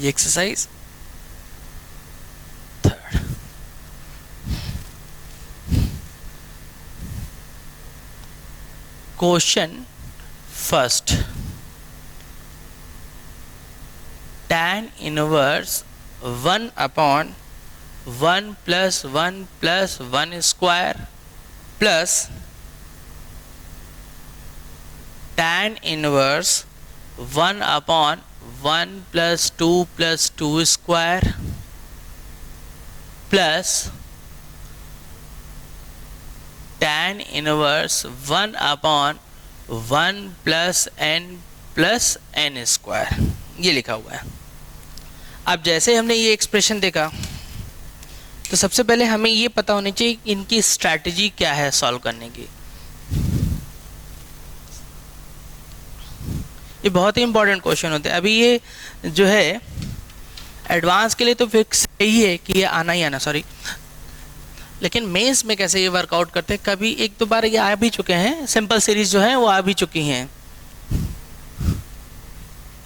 ये exercise 3। Question first, tan inverse 1/1 + 1 + 1 square plus tan inverse 1/1 + 2 + 2 square plus tan inverse 1/1 + n + n square. ये लिखा हुआ है। अब जैसे हमने ये एक्सप्रेशन देखा तो सबसे पहले हमें ये पता होनी चाहिए कि इनकी स्ट्रैटेजी क्या है सॉल्व करने की। ये बहुत ही इंपॉर्टेंट क्वेश्चन होते हैं। अभी ये जो है एडवांस के लिए तो फिक्स यही है कि ये आना ही आना, सॉरी, लेकिन मेंस में कैसे ये वर्कआउट करते हैं, कभी एक दो बार ये आ भी चुके हैं। सिंपल सीरीज जो है वो आ भी चुकी हैं,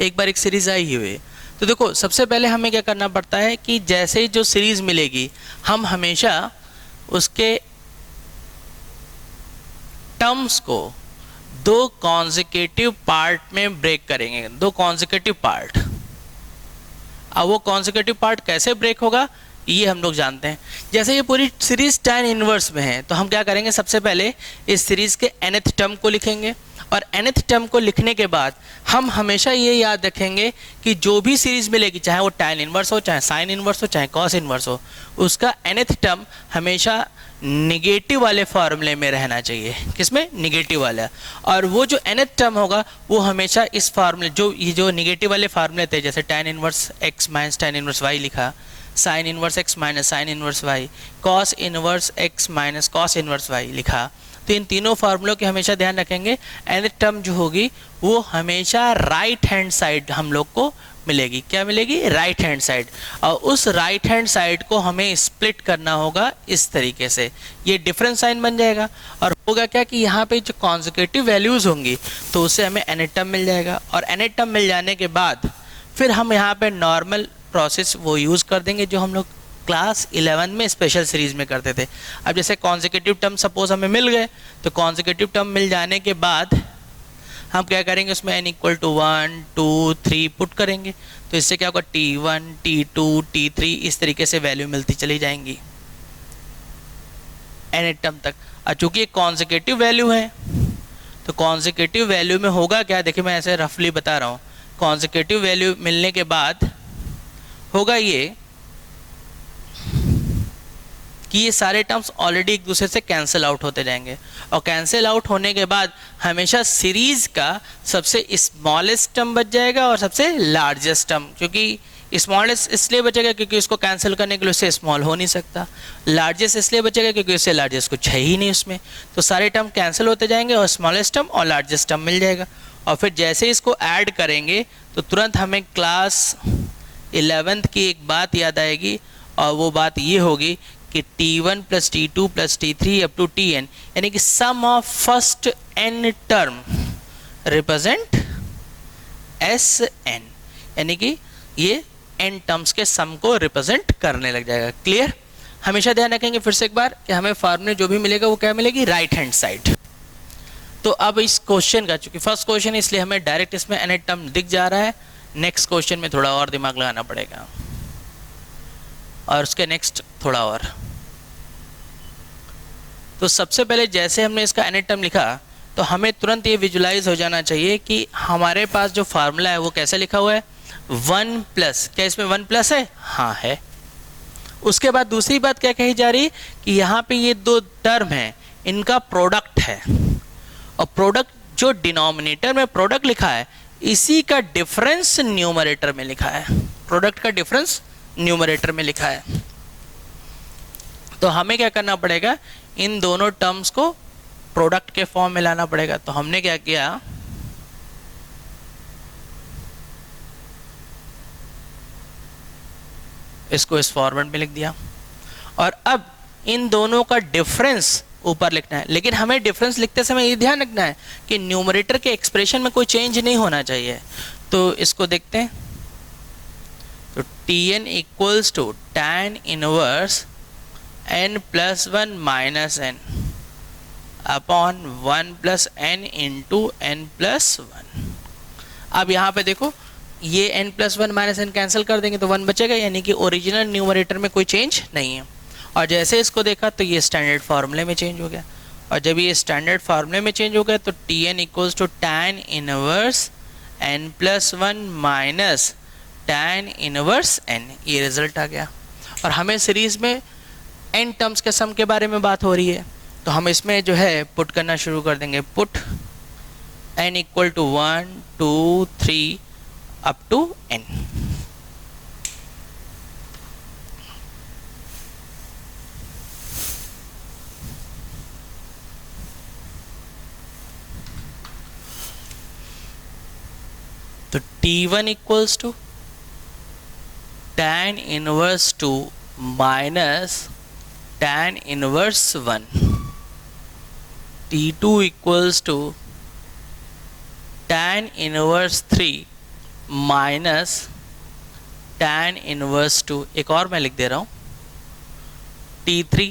एक बार एक सीरीज आई ही हुई। तो देखो सबसे पहले हमें क्या करना पड़ता है कि जैसे जो सीरीज मिलेगी हम हमेशा उसके टर्म्स को 2 कॉन्जिक्यूटिव पार्ट में ब्रेक करेंगे, 2 कॉन्जिक्यूटिव पार्ट। अब वो कॉन्जिक्यूटिव पार्ट कैसे ब्रेक होगा ये हम लोग जानते हैं। जैसे ये पूरी सीरीज tan इनवर्स में है तो हम क्या करेंगे, सबसे पहले इस सीरीज के nth टर्म को लिखेंगे और nth टर्म को लिखने के बाद हम हमेशा ये याद रखेंगे कि जो भी सीरीज मिलेगी, चाहे वो tan इनवर्स हो, चाहे sin इनवर्स हो, चाहे cos इनवर्स हो, उसका nth टर्म हमेशा निगेटिव वाले फार्मूले में रहना चाहिए। किसमें? निगेटिव वाला। और वो जो nth टर्म होगा वो हमेशा इस फार्मूले, जो निगेटिव वाले फार्मूले थे, जैसे tan inverse x minus tan inverse y लिखा, sin inverse x minus sin inverse y, cos inverse x minus cos inverse y लिखा। तो इन तीनों फार्मूलों के हमेशा ध्यान रखेंगे। nth टर्म जो होगी वो हमेशा राइट हैंड साइड हम लोग को मिलेगी। क्या मिलेगी? Right hand side. और उस राइट हैंड साइड को हमें स्प्लिट करना होगा इस तरीके से, ये डिफरेंस साइन बन जाएगा। और होगा क्या कि यहाँ पे जो कॉन्जिक्यूटिव वैल्यूज होंगी तो उससे हमें nth टर्म मिल जाएगा। और nth टर्म मिल जाने के बाद फिर हम यहाँ पे नॉर्मल प्रोसेस वो यूज़ कर देंगे जो हम लोग क्लास 11 में स्पेशल सीरीज में करते थे। अब जैसे कॉन्जिक्यूटिव टर्म सपोज हमें मिल गए तो कॉन्जिक्यूटिव टर्म मिल जाने के बाद हम क्या करेंगे, उसमें n = 1 2 3 पुट करेंगे। तो इससे क्या होगा, t1 t2 t3 इस तरीके से वैल्यू मिलती चली जाएंगी nth टर्म तक। और चूंकि एक कॉन्जिक्यूटिव वैल्यू है तो कॉन्जिक्यूटिव वैल्यू में होगा क्या, देखिए मैं ऐसे रफली बता रहा हूँ। कॉन्जिक्यूटिव वैल्यू मिलने के बाद होगा ये कि ये सारे टर्म्स ऑलरेडी एक दूसरे से कैंसिल आउट होते जाएंगे, और कैंसिल आउट होने के बाद हमेशा सीरीज का सबसे स्मॉलेस्ट टर्म बच जाएगा और सबसे लार्जेस्ट टर्म, क्योंकि स्मॉलेस्ट इसलिए बचेगा क्योंकि इसको कैंसिल करने के लिए उससे स्मॉल हो नहीं सकता, लार्जेस्ट इसलिए बचेगा क्योंकि उससे लार्जेस्ट कुछ है ही नहीं उसमें, तो सारे टर्म कैंसिल होते जाएंगे और स्मॉलेस्ट टर्म और लार्जेस्ट टर्म मिल जाएगा। और फिर जैसे इसको ऐड करेंगे तो तुरंत हमें क्लास 11th की एक बात याद आएगी, और वो बात ये होगी कि T1 plus T2 plus T3 up to Tn, यानी कि sum of first n term represent Sn, यानी कि ये n टर्म्स के सम को रिप्रेजेंट करने लग जाएगा। क्लियर? हमेशा ध्यान रखेंगे फिर से एक बार कि हमें फॉर्मूले जो भी मिलेगा वो क्या मिलेगी, राइट हैंड साइड। तो अब इस क्वेश्चन का, चूंकि फर्स्ट क्वेश्चन है इसलिए हमें डायरेक्ट इसमें n टर्म दिख जा रहा है, नेक्स्ट क्वेश्चन में थोड़ा और दिमाग लगाना पड़ेगा, और उसके नेक्स्ट थोड़ा और। तो सबसे पहले जैसे हमने इसका n टर्म लिखा तो हमें तुरंत ये विजुलाइज हो जाना चाहिए कि हमारे पास जो फार्मूला है वो कैसे लिखा हुआ है, 1 प्लस, क्या इसमें 1 प्लस है? हाँ है। उसके बाद दूसरी बात क्या कही जा रही कि यहाँ पे ये दो टर्म है इनका प्रोडक्ट है, और प्रोडक्ट जो डिनोमिनेटर में प्रोडक्ट लिखा है इसी का डिफरेंस न्यूमरेटर में लिखा है, प्रोडक्ट का डिफरेंस न्यूमरेटर में लिखा है। तो हमें क्या करना पड़ेगा, इन दोनों टर्म्स को प्रोडक्ट के फॉर्म में लाना पड़ेगा। तो हमने क्या किया, इसको इस फॉर्मेट में लिख दिया, और अब इन दोनों का डिफरेंस ऊपर लिखना है। लेकिन हमें डिफरेंस लिखते समय ये ध्यान रखना है कि न्यूमरेटर के एक्सप्रेशन में कोई चेंज नहीं होना चाहिए। तो इसको देखते हैं, तो Tn equals to tan inverse n plus 1 minus n upon 1 plus n into n plus 1। अब यहाँ पे देखो ये n plus 1 minus n cancel कर देंगे तो 1 बचेगा, यानी कि ओरिजिनल न्यूमरेटर में कोई चेंज नहीं है। और जैसे इसको देखा तो ये स्टैंडर्ड फार्मूले में चेंज हो गया, और जब ये स्टैंडर्ड फार्मूले में चेंज हो गया तो Tn equals to tan inverse n plus 1 minus tan inverse n, ये रिजल्ट आ गया। और हमें सीरीज में n टर्म्स के सम के बारे में बात हो रही है, तो हम इसमें जो है पुट करना शुरू कर देंगे, put n equal to 1 2 3 up to n। तो T1 equals to tan inverse 2 minus tan inverse 1, T2 equals to tan inverse 3 minus tan inverse 2। एक और मैं लिख दे रहा हूँ, T3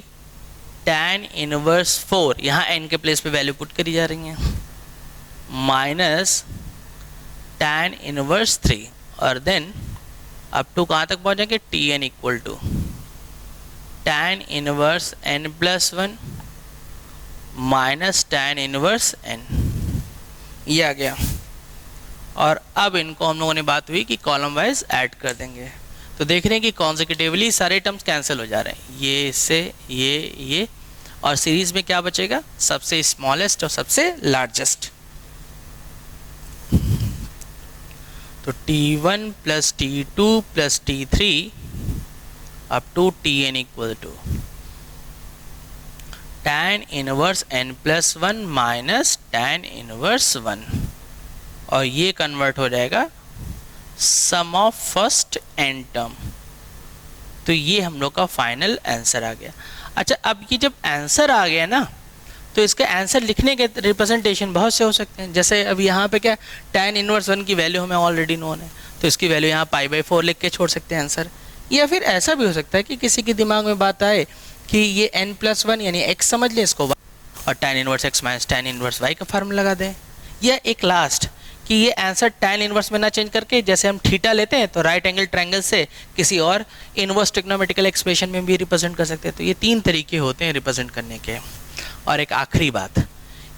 tan इनवर्स 4, यहाँ n के प्लेस पे वैल्यू पुट करी जा रही हैं, माइनस tan इनवर्स 3, और देन अप टू कहाँ तक पहुँचेंगे, Tn equal to tan inverse n plus 1 minus tan inverse n, ये आ गया। और अब इनको हम लोगों ने बात हुई कि कॉलम वाइज ऐड कर देंगे, तो देख रहे हैं कि कॉन्सेक्यूटिवली सारे टर्म्स कैंसिल हो जा रहे हैं, ये इससे ये, और सीरीज में क्या बचेगा, सबसे स्मॉलेस्ट और सबसे लार्जेस्ट। तो T1 plus T2 plus T3 up to Tn equal to tan inverse n plus 1 minus tan inverse 1, और ये कन्वर्ट हो जाएगा sum of first n term. तो ये हम लोग का फाइनल आंसर आ गया। अच्छा, अब ये जब आंसर आ गया ना, तो इसका आंसर लिखने के रिप्रेजेंटेशन बहुत से हो सकते हैं। जैसे अब यहाँ पे क्या, tan इनवर्स 1 की वैल्यू हमें ऑलरेडी नोन है, तो इसकी वैल्यू यहाँ π/4 लिख के छोड़ सकते हैं आंसर। या फिर ऐसा भी हो सकता है कि किसी के दिमाग में बात आए कि ये n प्लस 1 यानी x समझ लें इसको, और tan inverse x minus tan inverse y का फार्मूला लगा दें। या एक लास्ट कि ये आंसर tan इनवर्स में ना चेंज करके, जैसे हम थीटा लेते हैं तो राइट एंगल ट्रायंगल से किसी और इनवर्स ट्रिग्नोमेट्रिकल एक्सप्रेशन में भी रिप्रेजेंट कर सकते हैं। तो ये 3 तरीके होते हैं रिप्रेजेंट करने के। और एक आखिरी बात,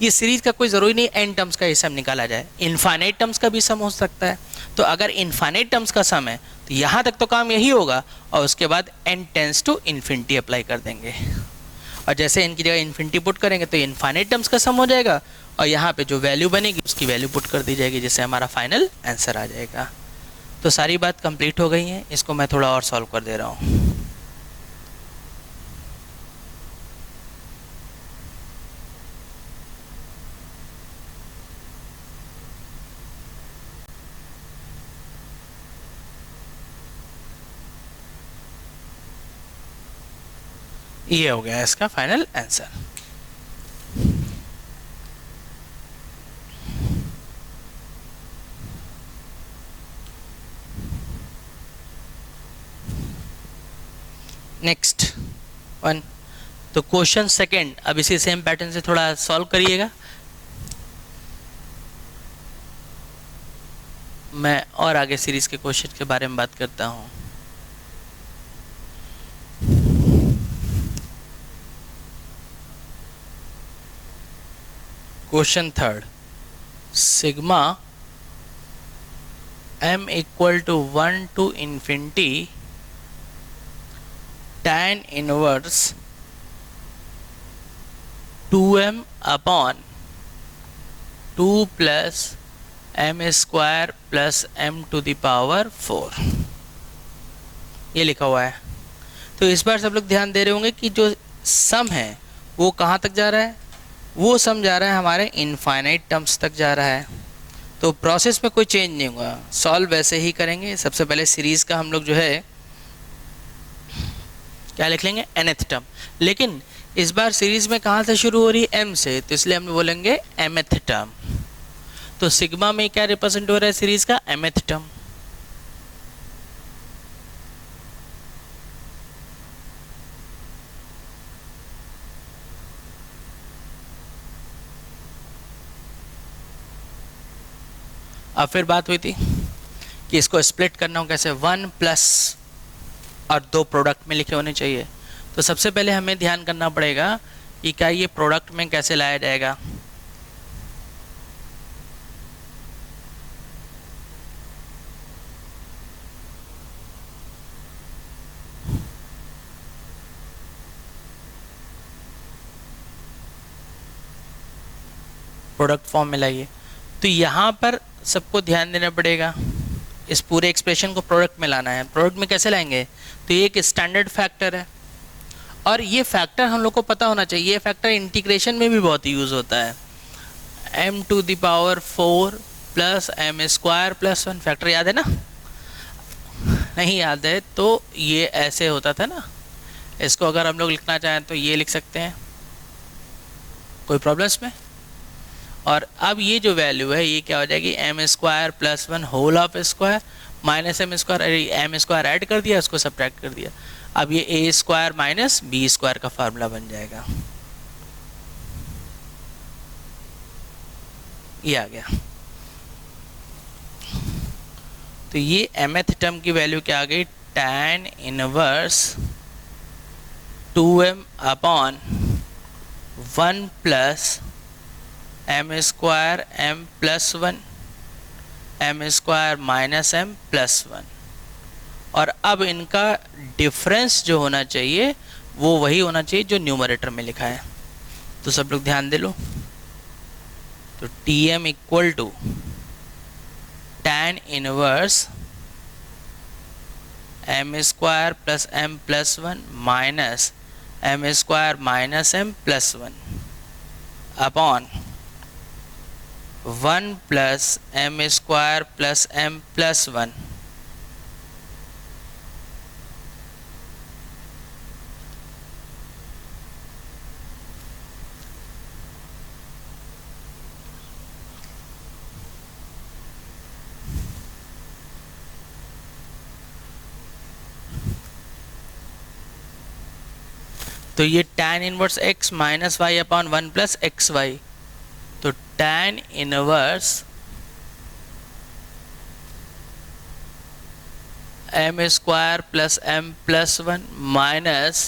ये सीरीज का कोई ज़रूरी नहीं एन टर्म्स का ये सम निकाला जाए, इनफाइनाइट टर्म्स का भी सम हो सकता है। तो अगर इनफाइनाइट टर्म्स का सम है तो यहाँ तक तो काम यही होगा, और उसके बाद n tends to infinity apply कर देंगे, और जैसे इनकी जगह इन्फिनिटी पुट करेंगे तो इनफाइनाइट टर्म्स का सम हो जाएगा, और यहाँ पे जो वैल्यू बनेगी उसकी वैल्यू पुट कर दी जाएगी, जिससे हमारा फाइनल आंसर आ जाएगा। तो सारी बात कंप्लीट हो गई है, इसको मैं थोड़ा और सॉल्व कर दे रहा हूँ। ये हो गया इसका फाइनल आंसर। नेक्स्ट वन, तो क्वेश्चन सेकंड, अब इसी सेम पैटर्न से थोड़ा सॉल्व करिएगा। मैं और आगे सीरीज के क्वेश्चन के बारे में बात करता हूँ। Question third, sigma m equal to 1 to infinity tan inverse 2m upon 2 plus m square plus m to the power 4, ये लिखा हुआ है। तो इस बार सब लोग ध्यान दे रहे होंगे कि जो सम है वो कहाँ तक जा रहा है, वो सम जा रहा है हमारे इनफाइनाइट टर्म्स तक जा रहा है। तो प्रोसेस में कोई चेंज नहीं होगा, सॉल्व वैसे ही करेंगे। सबसे पहले सीरीज़ का हम लोग जो है क्या लिख लेंगे, nth टर्म, लेकिन इस बार सीरीज़ में कहाँ से शुरू हो रही है, m से, तो इसलिए हम बोलेंगे mth टर्म। तो सिग्मा में क्या रिप्रेजेंट हो रहा है सीरीज़ का, mth टर्म। अब फिर बात हुई थी कि इसको स्प्लिट करना हो कैसे, 1 प्लस और 2 प्रोडक्ट में लिखे होने चाहिए। तो सबसे पहले हमें ध्यान करना पड़ेगा कि क्या ये प्रोडक्ट में कैसे लाया जाएगा। प्रोडक्ट फॉर्म में लाइए, तो यहाँ पर सबको ध्यान देना पड़ेगा, इस पूरे एक्सप्रेशन को प्रोडक्ट में लाना है। प्रोडक्ट में कैसे लाएंगे, तो ये एक स्टैंडर्ड फैक्टर है, और ये फैक्टर हम लोग को पता होना चाहिए। ये फैक्टर इंटीग्रेशन में भी बहुत यूज़ होता है। m to the power 4 plus m square plus 1, factor याद है ना, नहीं याद है तो ये ऐसे होता था ना। इसको अगर हम लोग लिखना चाहें तो ये लिख सकते हैं, कोई प्रॉब्लम इसमें। और अब ये जो वैल्यू है ये क्या हो जाएगी, m square plus 1 whole of square minus m square, m square add कर दिया, उसको सब्ट्रैक्ट कर दिया। अब ये a square minus b square का फार्मूला बन जाएगा, ये आ गया। तो ये mth टर्म की वैल्यू क्या आ गई, tan inverse 2m upon 1 plus m square m plus 1 m square minus m plus 1। और अब इनका डिफरेंस जो होना चाहिए वो वही होना चाहिए जो न्यूमरेटर में लिखा है। तो सब लोग ध्यान दे लो, तो Tm equal to tan inverse m square plus m plus 1 minus m square minus m plus 1 upon 1 plus m square plus m plus 1। तो ये tan inverse x minus y upon 1 plus x y, तो tan inverse m square plus m plus 1 minus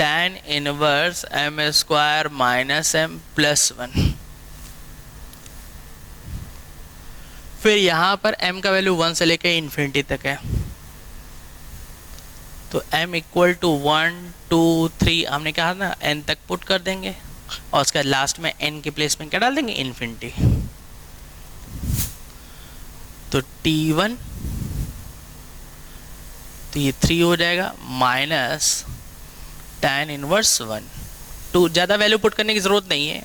tan inverse m square minus m plus 1। फिर यहाँ पर m का value 1 से लेकर infinity तक है, तो m इक्वल टू 1 2 3 हमने कहा ना n तक पुट कर देंगे और उसके लास्ट में n के प्लेस में क्या डाल देंगे, इन्फिनिटी। तो t1 तो ये 3 हो जाएगा माइनस tan इनवर्स 1 2, ज़्यादा वैल्यू पुट करने की ज़रूरत नहीं है,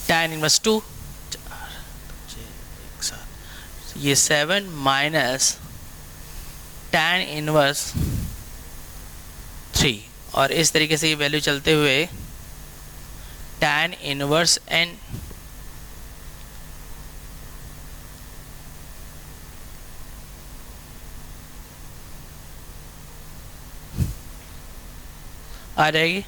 tan इनवर्स 2 ये 7 माइनस tan इनवर्स 3, और इस तरीके से ये वैल्यू चलते हुए tan इनवर्स n आ जाएगी,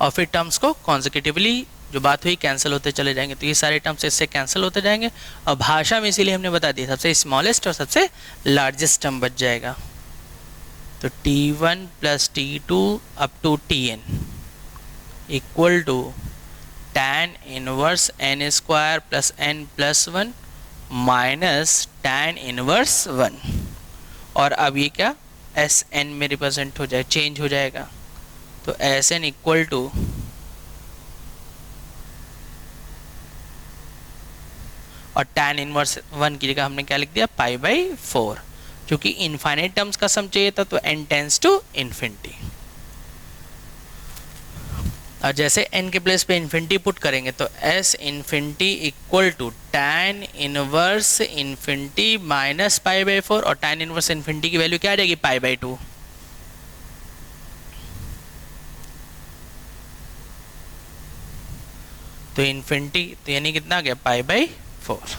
और फिर टर्म्स को कॉन्जिक्यूटिवली जो बात हुई कैंसिल होते चले जाएंगे, तो ये सारे टर्म्स इससे कैंसिल होते जाएंगे, और भाषा में इसीलिए हमने बता दिया सबसे स्मॉलेस्ट और सबसे लार्जेस्ट टर्म बच जाएगा। तो t1 plus t2 up to tn equal to tan inverse n square plus n plus 1 minus tan inverse 1, और अब ये क्या Sn में रिप्रेजेंट हो जाए, चेंज हो जाएगा, तो Sn इक्वल टू और tan इनवर्स 1 की जगह हमने क्या लिख दिया, पाई बाई 4, क्योंकि इनफाइनाइट टर्म्स का सम चाहिए था, तो n टेंस टू इन्फिनिटी, और जैसे n के प्लेस पे इन्फिनिटी पुट करेंगे तो S infinity equal to tan inverse infinity minus pi by 4, और tan इनवर्स इन्फिनिटी की वैल्यू क्या आ जाएगी, पाई बाई 2। तो इन्फिनिटी तो यानी कितना आ गया, pi by 4।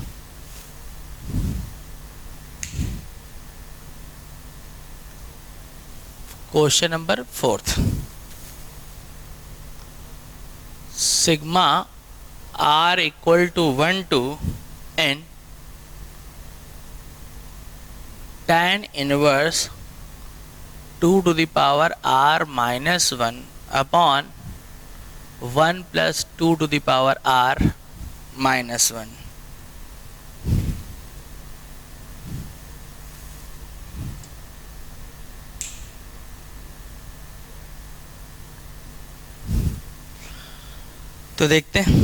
Question number 4, sigma r equal to 1 to n tan inverse 2 to the power r minus 1 upon 1 plus 2 to the power r minus 1। तो देखते हैं,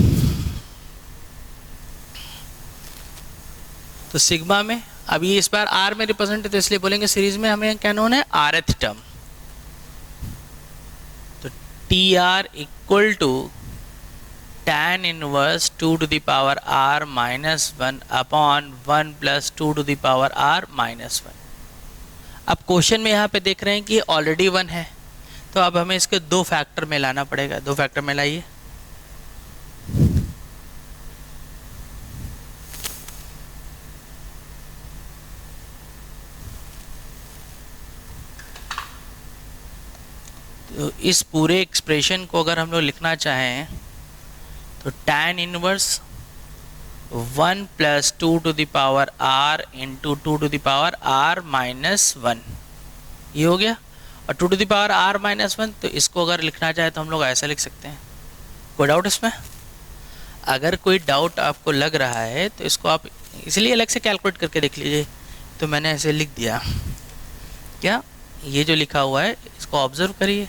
तो सिग्मा में अब ये इस बार r में रिप्रेजेंट है, तो इसलिए बोलेंगे सीरीज में हमें क्या नोन है, rth टर्म, तो T r equal to tan inverse 2 to the power r minus 1 upon 1 plus 2 to the power r minus 1। अब क्वेश्चन में यहाँ पे देख रहे हैं कि ऑलरेडी 1 है, तो अब हमें इसके दो फैक्टर में लाना पड़ेगा, दो फैक्टर में लाइए। तो इस पूरे एक्सप्रेशन को अगर हम लोग लिखना चाहें तो tan inverse 1 plus 2 to the power r into 2 to the power r minus 1, ये हो गया, और 2 to the power r minus 1, तो इसको अगर लिखना चाहे तो हम लोग ऐसा लिख सकते हैं। कोई डाउट इसमें? अगर कोई डाउट आपको लग रहा है तो इसको आप इसलिए अलग से कैलकुलेट करके देख लीजिए। तो मैंने ऐसे लिख दिया, क्या ये जो लिखा हुआ है इसको ऑब्जर्व करिए,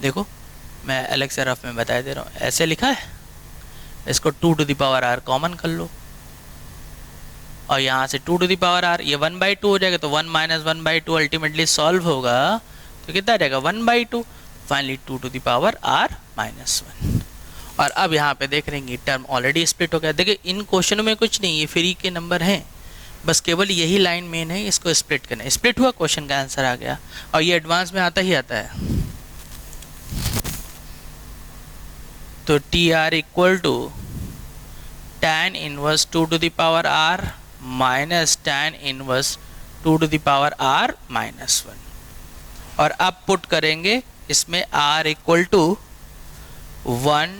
देखो मैं अलग से रफ में बता दे रहा हूँ, ऐसे लिखा है, इसको 2 to the power r common कर लो, और यहाँ से 2 टू द पावर r ये 1/2 हो जाएगा, तो 1 माइनस 1/2 अल्टीमेटली सॉल्व होगा, तो कितना आ जाएगा 1/2, finally 2 to the power r minus 1। और अब यहाँ पे देख रहे हैं टर्म ऑलरेडी स्प्लिट हो गया। देखिए इन क्वेश्चनों में कुछ नहीं, ये फ्री के नंबर हैं, बस केवल यही लाइन मेन है, इसको स्प्लिट करना है, स्प्लिट हुआ क्वेश्चन का आंसर आ गया, और ये एडवांस में आता ही आता है। तो T r equal to tan inverse 2 to the power r minus tan inverse 2 to the power r minus 1, और अब पुट करेंगे इसमें r equal to 1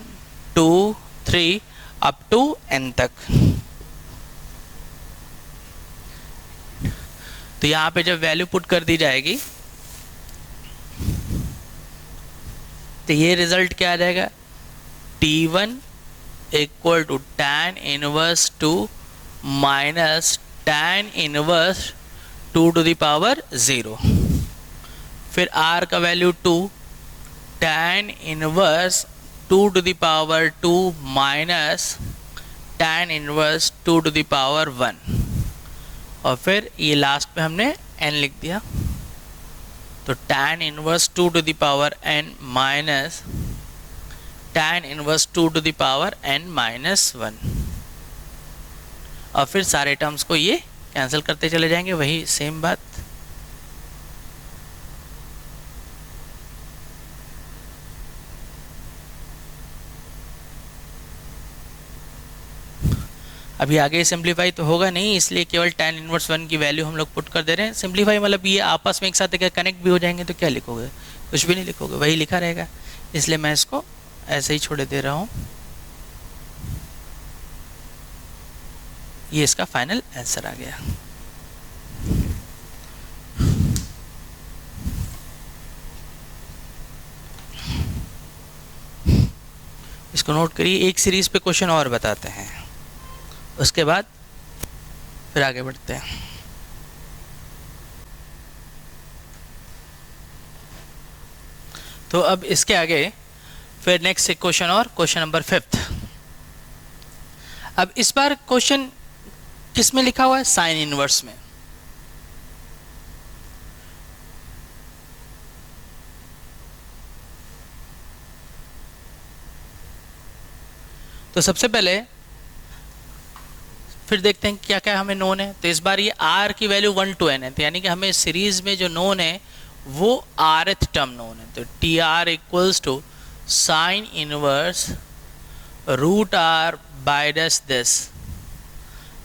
2 3 up to n तक। तो यहाँ पे जब वैल्यू पुट कर दी जाएगी तो ये रिजल्ट क्या आ जाएगा, t1 equal to tan inverse 2 minus tan inverse 2 to the power 0। फिर r का value 2, tan inverse 2 to the power 2 minus tan inverse 2 to the power 1, और फिर ये लास्ट में हमने n लिख दिया। तो tan inverse 2 to the power n minus tan inverse 2 to the power n minus 1, और फिर सारे टर्म्स को ये कैंसिल करते चले जाएंगे, वही सेम बात। अभी आगे सिंप्लीफाई तो होगा नहीं, इसलिए केवल tan इनवर्स 1 की वैल्यू हम लोग पुट कर दे रहे हैं। सिंप्लीफाई मतलब ये आपस में एक साथ अगर कनेक्ट भी हो जाएंगे तो क्या लिखोगे, कुछ भी नहीं लिखोगे, वही लिखा रहेगा, इसलिए मैं इसको ऐसे ही छोड़ दे रहा हूँ। ये इसका फाइनल आंसर आ गया। इसको नोट करिए, एक सीरीज पे क्वेश्चन और बताते हैं, उसके बाद फिर आगे बढ़ते हैं। तो अब इसके आगे फिर नेक्स्ट क्वेश्चन, और क्वेश्चन नंबर 5। अब इस बार क्वेश्चन किस में लिखा हुआ है, साइन इनवर्स में। तो सबसे पहले फिर देखते हैं क्या क्या हमें नोन है। तो इस बार ये r की वैल्यू 1 to n है, तो यानी कि हमें सीरीज में जो नोन है वो rth टर्म नोन है। तो T r equals to sine inverse root r by this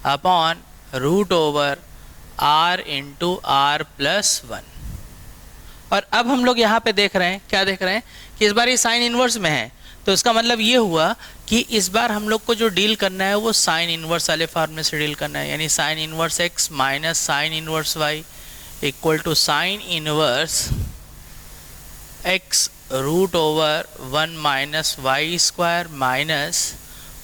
upon root over r into are plus 1। और अब हम लोग यहाँ पे देख रहे हैं, क्या देख रहे हैं कि इस बार ये साइन इनवर्स में है, तो इसका मतलब ये हुआ कि इस बार हम लोग को जो डील करना है वो साइन इनवर्स वाले फॉर्मूले से डील करना है, यानी sine inverse x minus sine inverse y equal to sine inverse x root over 1 minus y square minus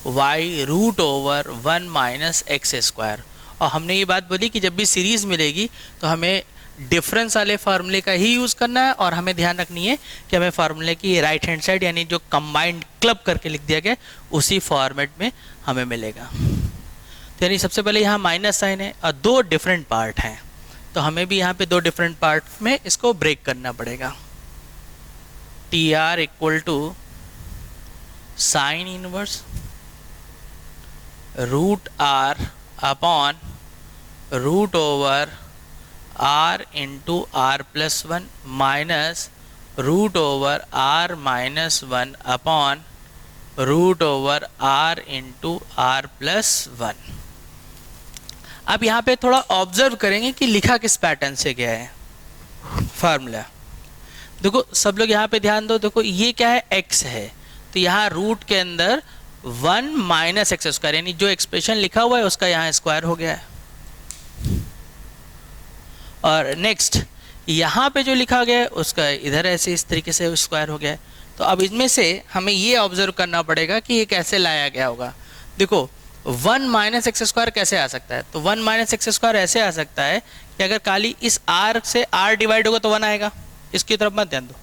y root over 1 minus x square. और हमने ये बात बोली कि जब भी सीरीज मिलेगी तो हमें डिफरेंस वाले फार्मूले का ही यूज़ करना है, और हमें ध्यान रखनी है कि हमें फार्मूले की राइट हैंड साइड यानी जो कंबाइंड क्लब करके लिख दिया गया उसी फॉर्मेट में हमें मिलेगा। तो यानी सबसे पहले यहाँ माइनस साइन है और दो डिफरेंट पार्ट हैं, तो हमें भी यहाँ पे दो डिफरेंट पार्ट में इसको ब्रेक करना पड़ेगा। T r equal to sine inverse root r upon root over r into are plus 1 minus root over r minus 1 upon root over r into are plus 1। अब यहाँ पे थोड़ा ऑब्जर्व करेंगे कि लिखा किस पैटर्न से गया है फार्मूला। देखो सब लोग यहाँ पे ध्यान दो, देखो ये क्या है, x है, तो यहाँ रूट के अंदर 1 माइनस एक्स स्क्वायर, यानी जो एक्सप्रेशन लिखा हुआ है उसका यहाँ स्क्वायर हो गया है। और नेक्स्ट यहाँ पे जो लिखा गया है उसका इधर ऐसे इस तरीके से स्क्वायर हो गया है। तो अब इसमें से हमें ये ऑब्जर्व करना पड़ेगा कि ये कैसे लाया गया होगा। देखो 1 माइनस एक्स स्क्वायर कैसे आ सकता है, तो 1 माइनस एक्स स्क्वायर ऐसे आ सकता है कि अगर खाली इस r से r डिवाइड होगा तो 1 आएगा, इसकी तरफ मत ध्यान दो,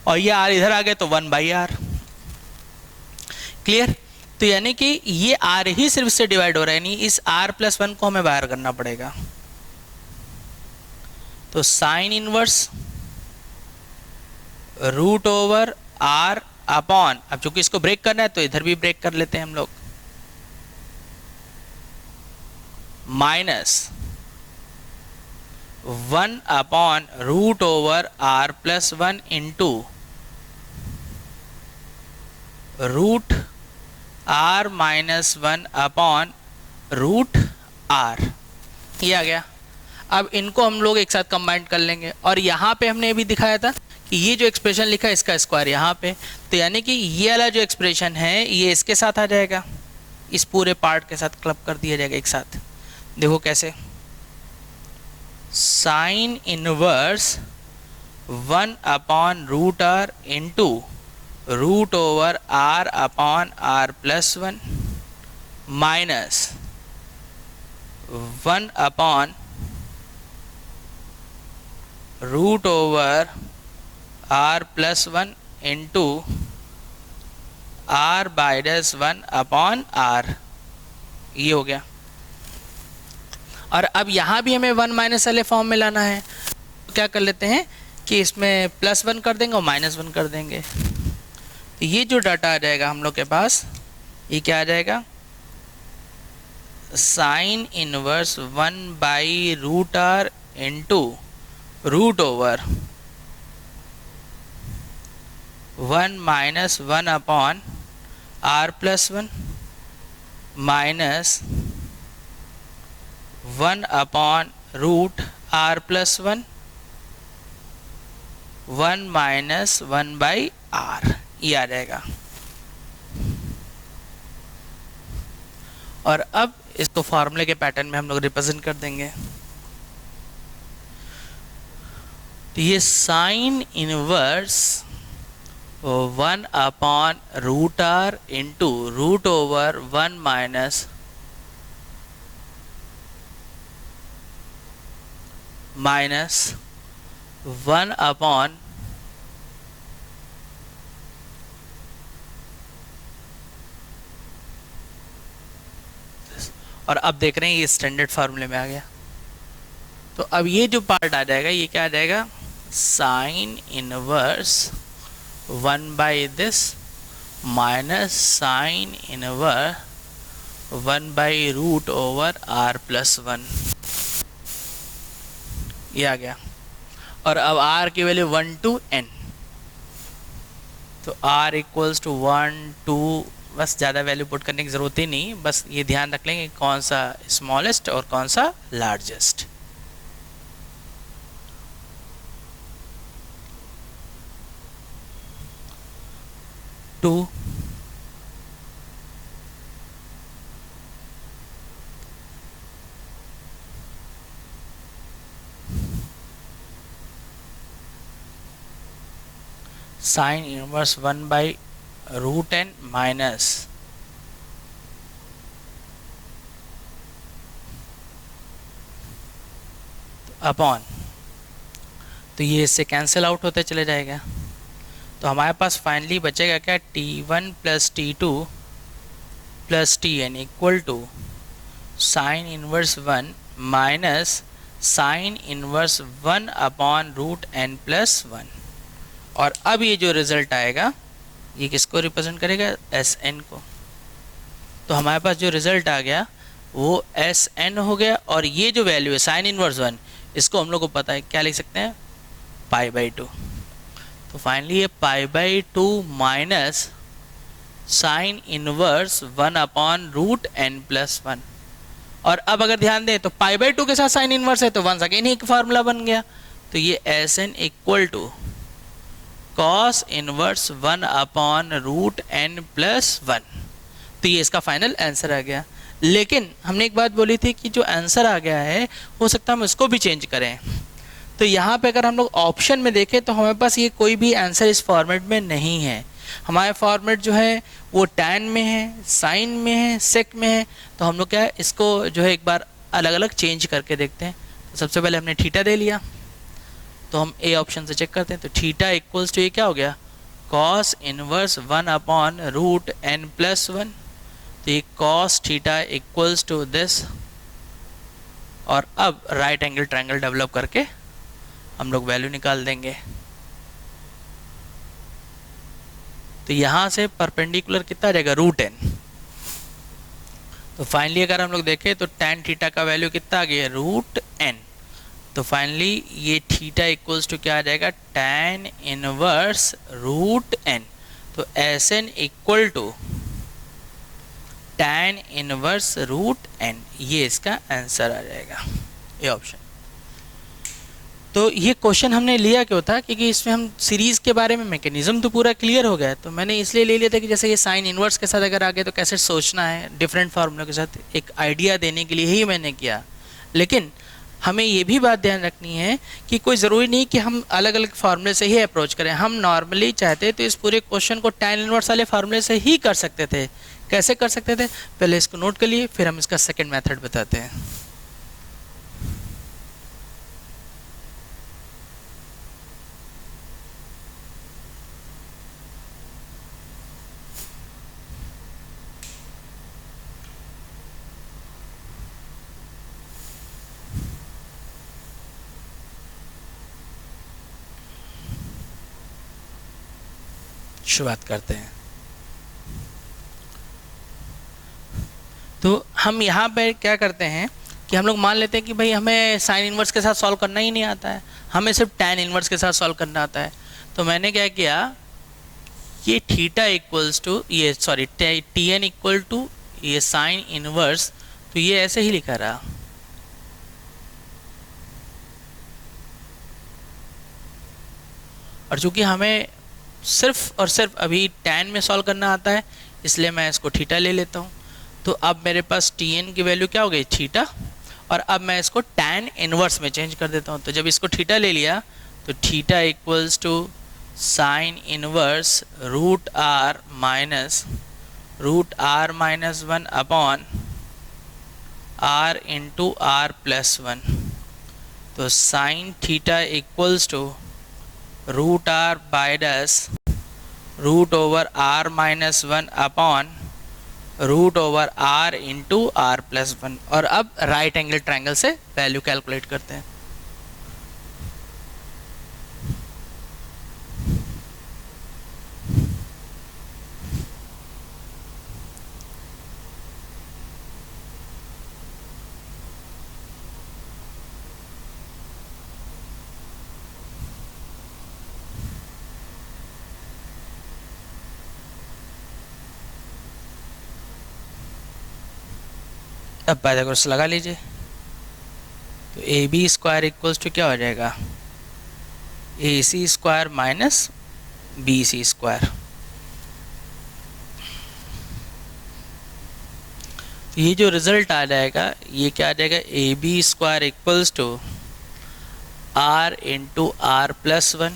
और ये r इधर आ गया तो 1 बाई आर। क्लियर? तो यानी कि ये r ही सिर्फ से डिवाइड हो रहा है, यानी इस r प्लस 1 को हमें बाहर करना पड़ेगा। तो sine inverse root over r upon, अब चूंकि इसको ब्रेक करना है तो इधर भी ब्रेक कर लेते हैं हम लोग, minus 1 upon root over r plus 1 into root r minus 1 upon root r। ये आ गया। अब इनको हम लोग एक साथ कंबाइन कर लेंगे, और यहाँ पे हमने भी दिखाया था कि ये जो एक्सप्रेशन लिखा है इसका स्क्वायर यहाँ पे, तो यानी कि ये वाला जो एक्सप्रेशन है ये इसके साथ आ जाएगा, इस पूरे पार्ट के साथ क्लब कर दिया जाएगा एक साथ। देखो कैसे, sine inverse 1 upon root r into root over r upon r plus 1 minus 1 upon root over r plus 1 into r minus 1 upon r, ये हो गया। और अब यहाँ भी हमें 1 माइनस वाले फॉर्म में लाना है, तो क्या कर लेते हैं कि इसमें +1 कर देंगे और -1 कर देंगे। तो ये जो डाटा आ जाएगा हम लोग के पास, ये क्या आ जाएगा, sine inverse 1/√r into root over 1 minus 1 upon r plus 1 minus 1 upon root r plus 1 1 minus 1/r, ये आ जाएगा। और अब इसको फॉर्मूले के पैटर्न में हम लोग रिप्रेजेंट कर देंगे। तो ये sine inverse 1 upon root r into root over 1 minus 1 upon और अब देख रहे हैं ये स्टैंडर्ड फार्मूले में आ गया। तो अब ये जो पार्ट आ जाएगा, ये क्या आ जाएगा, sine inverse 1/this minus sine inverse 1/रूट ओवर r प्लस 1, ये आ गया। और अब r की वैल्यू 1 to n, तो r इक्वल्स टू 1 2, बस ज़्यादा वैल्यू पुट करने की ज़रूरत ही नहीं, बस ये ध्यान रख लेंगे कौन सा स्मॉलेस्ट और कौन सा largest. Two sine inverse 1/√n minus upon, तो ये इससे कैंसिल आउट होते चले जाएगा। तो हमारे पास फाइनली बचेगा क्या, t1 plus t2 plus tn equal to sine inverse 1 minus sine inverse 1 upon root n plus 1। और अब ये जो रिजल्ट आएगा, ये किसको रिप्रेजेंट करेगा, Sn को। तो हमारे पास जो रिजल्ट आ गया वो Sn हो गया। और ये जो वैल्यू है साइन इनवर्स 1, इसको हम लोग को पता है, क्या लिख सकते हैं, π/2। तो फाइनली ये π/2 minus sine inverse 1 upon root n plus 1। और अब अगर ध्यान दें तो π/2 के साथ साइन इनवर्स है, तो वंस अगेन ही एक फार्मूला बन गया। तो ये Sn equal to cos inverse 1 upon root n plus 1। तो ये इसका फाइनल आंसर आ गया। लेकिन हमने एक बात बोली थी कि जो आंसर आ गया है, हो सकता है हम इसको भी चेंज करें। तो यहाँ पे अगर हम लोग ऑप्शन में देखें तो हमारे पास ये कोई भी आंसर इस फॉर्मेट में नहीं है। हमारे फॉर्मेट जो है वो tan में है, साइन में है, सेक में है। तो हम लोग क्या है, इसको जो है एक बार अलग अलग चेंज करके देखते हैं। तो सबसे पहले हमने थीटा दे लिया, तो हम ए ऑप्शन से चेक करते हैं। तो थीटा इक्वल्स टू ये क्या हो गया, cos inverse 1 upon root n plus 1। तो ये cos theta equals to this. और अब राइट एंगल ट्रायंगल डेवलप करके हम लोग वैल्यू निकाल देंगे। तो यहाँ से परपेंडिकुलर कितना आ जाएगा, रूट n। तो फाइनली अगर हम लोग देखें तो tan थीटा का वैल्यू कितना आ गया, रूट n। तो फाइनली ये थीटा इक्वल्स टू क्या आ जाएगा, tan इनवर्स रूट n। तो Sn equal to tan inverse root n, ये इसका आंसर आ जाएगा, ये ऑप्शन। तो ये क्वेश्चन हमने लिया क्यों था, क्योंकि इसमें हम सीरीज़ के बारे में मैकेनिज्म तो पूरा क्लियर हो गया। तो मैंने इसलिए ले लिया था कि जैसे ये साइन इनवर्स के साथ अगर आगे तो कैसे सोचना है, डिफरेंट फार्मूलों के साथ एक आइडिया देने के लिए ही मैंने किया। लेकिन हमें ये भी बात ध्यान रखनी है कि कोई ज़रूरी नहीं कि हम अलग अलग फार्मूले से ही अप्रोच करें। हम नॉर्मली चाहते तो इस पूरे क्वेश्चन को tan इनवर्स वाले फार्मूले से ही कर सकते थे। कैसे कर सकते थे, पहले इसको नोट कर लिए, फिर हम इसका सेकंड मेथड बताते हैं। शुरुआत करते हैं। तो हम यहाँ पे क्या करते हैं कि हम लोग मान लेते हैं कि भाई हमें साइन इनवर्स के साथ सॉल्व करना ही नहीं आता है, हमें सिर्फ टैन इनवर्स के साथ सॉल्व करना आता है। तो मैंने क्या किया, ये थीटा इक्वल्स टू ये sorry T N equal to ये साइन इनवर्स, तो ये ऐसे ही लिखा रहा। और चूंकि हमें सिर्फ और सिर्फ अभी टैन में सॉल्व करना आता है, इसलिए मैं इसको थीटा ले लेता हूँ। तो अब मेरे पास टी एन की वैल्यू क्या हो गई, थीटा, और अब मैं इसको टैन इनवर्स में चेंज कर देता हूँ। तो जब इसको थीटा ले लिया तो theta equals to sine inverse root are minus 1 upon r into are plus 1। तो sine theta equals to root are बाइडस root over are minus 1 upon root over are into are plus 1। और अब right angle triangle से value calculate करते हैं। अब Pythagoras लगा लीजिए। तो A B square equals to क्या हो जाएगा, A C square minus B C square. तो ये जो रिजल्ट आ जाएगा ये क्या आ जाएगा, A B square equals to R into are plus 1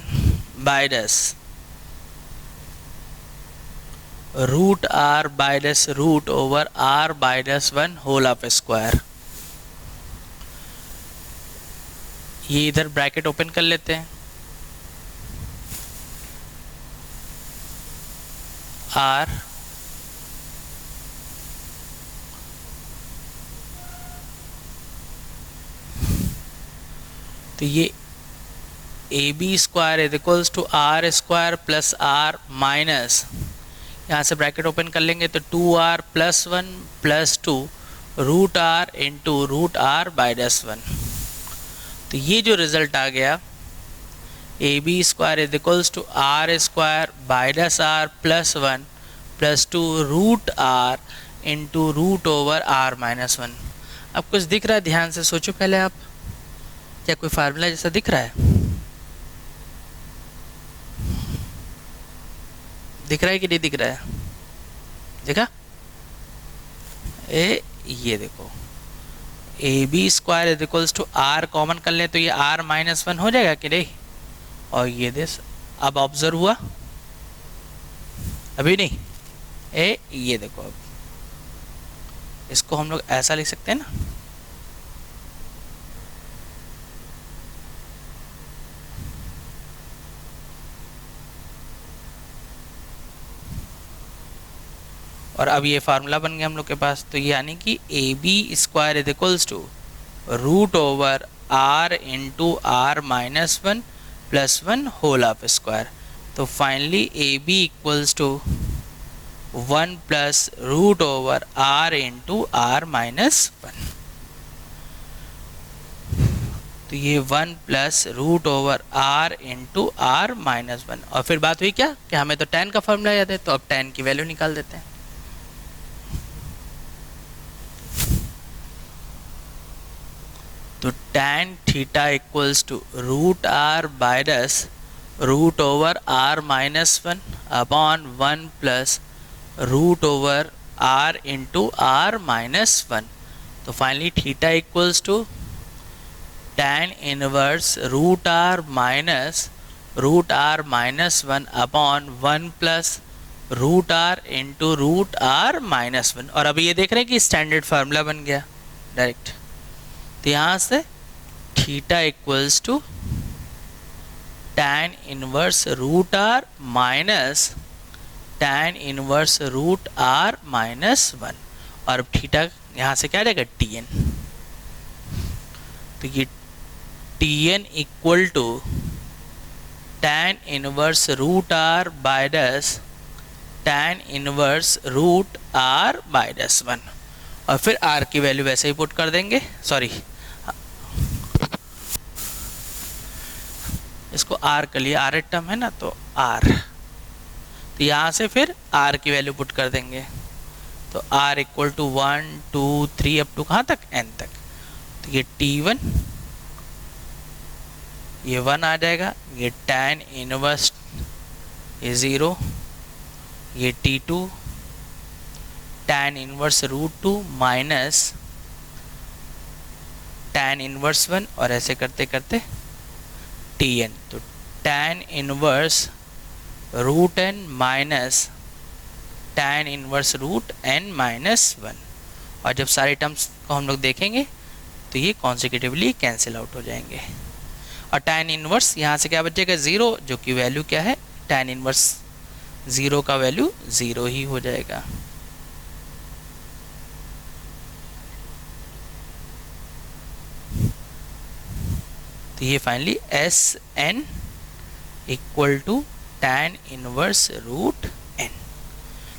बाइडस root are बाइडस root over R बाइडस 1 होल ऑफ स्क्वायर। ये इधर ब्रैकेट ओपन कर लेते हैं, आर तो ये A B square is equals to R square plus R minus, यहाँ से ब्रैकेट ओपन कर लेंगे तो 2r plus 1 plus 2 root R into root are बाइडस 1। तो ये जो रिजल्ट आ गया, A B square is equals to R square बाइडस R plus 1 plus 2 root R into root over are minus 1। अब कुछ दिख रहा है, ध्यान से सोचो पहले आप, क्या कोई फार्मूला जैसा दिख रहा है, दिख रहा है कि नहीं दिख रहा है, देखा ये देखो, A B square is equals to R common कर ले तो ये आर माइनस 1 हो जाएगा कि नहीं, और ये दिस अब ऑब्जर्व हुआ, अभी नहीं, ये देखो, अब इसको हम लोग ऐसा लिख सकते हैं ना, और अब ये फार्मूला बन गया हम लोग के पास। तो यानी कि A B square is equals to root over are into R minus 1 plus 1 whole of square. तो finally A B equals to 1 plus root over are into R minus 1। तो ये 1 plus root over are into R minus 1। और फिर बात हुई क्या कि हमें तो tan का फॉर्मूला याद है, तो अब tan की वैल्यू निकाल देते हैं। तो tan theta equals to root are बाइडस root over are minus 1 upon 1 plus root over are into R minus 1। तो finally theta equals to tan inverse root are minus 1 upon 1 plus root R into root are minus 1। और अभी ये देख रहे हैं कि standard formula बन गया डायरेक्ट। तो यहाँ से theta equals to tan inverse root are minus tan inverse root are minus 1। और अब थीटा यहाँ से क्या आ जाएगा, tn। तो ये tn equal to tan inverse root are बाइडस tan inverse root r minus 1 और फिर r की वैल्यू वैसे ही पुट कर देंगे, सॉरी इसको r कर लिए, r टर्म है ना तो r, तो यहाँ से फिर r की वैल्यू पुट कर देंगे, तो r equal to 1 2 3 up to कहाँ तक n तक, तो ये t1 ये 1 आ जाएगा, ये tan इनवर्स ये 0, ये t2 tan inverse root 2 minus tan inverse 1 और ऐसे करते करते tn, तो tan inverse root n minus tan inverse root n minus 1, और जब सारे टर्म्स को हम लोग देखेंगे तो ये कॉन्सिक्यूटिवली कैंसिल आउट हो जाएंगे, और tan इनवर्स यहाँ से क्या बचेगा 0, जो कि वैल्यू क्या है, tan इनवर्स 0 का वैल्यू 0 ही हो जाएगा। तो ये finally S N equal to tan inverse root n।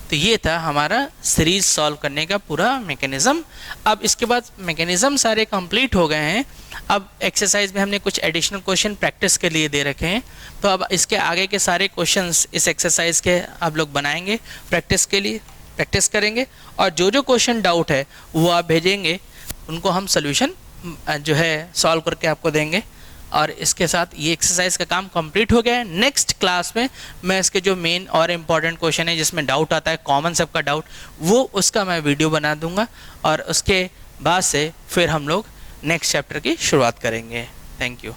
तो ये था हमारा सीरीज सॉल्व करने का पूरा मैकेनिज्म। अब इसके बाद मैकेनिज्म सारे कंप्लीट हो गए हैं, अब एक्सरसाइज में हमने कुछ एडिशनल क्वेश्चन प्रैक्टिस के लिए दे रखे हैं, तो अब इसके आगे के सारे क्वेश्चंस इस एक्सरसाइज के आप लोग बनाएंगे, प्रैक्टिस के लिए प्रैक्टिस करेंगे, और जो जो क्वेश्चन डाउट है वो आप भेजेंगे, उनको हम सोल्यूशन जो है सॉल्व करके आपको देंगे। और इसके साथ ये एक्सरसाइज का काम कंप्लीट हो गया है। नेक्स्ट क्लास में मैं इसके जो मेन और इम्पॉर्टेंट क्वेश्चन है जिसमें डाउट आता है, कॉमन सबका डाउट, वो उसका मैं वीडियो बना दूंगा, और उसके बाद से फिर हम लोग नेक्स्ट चैप्टर की शुरुआत करेंगे। Thank you.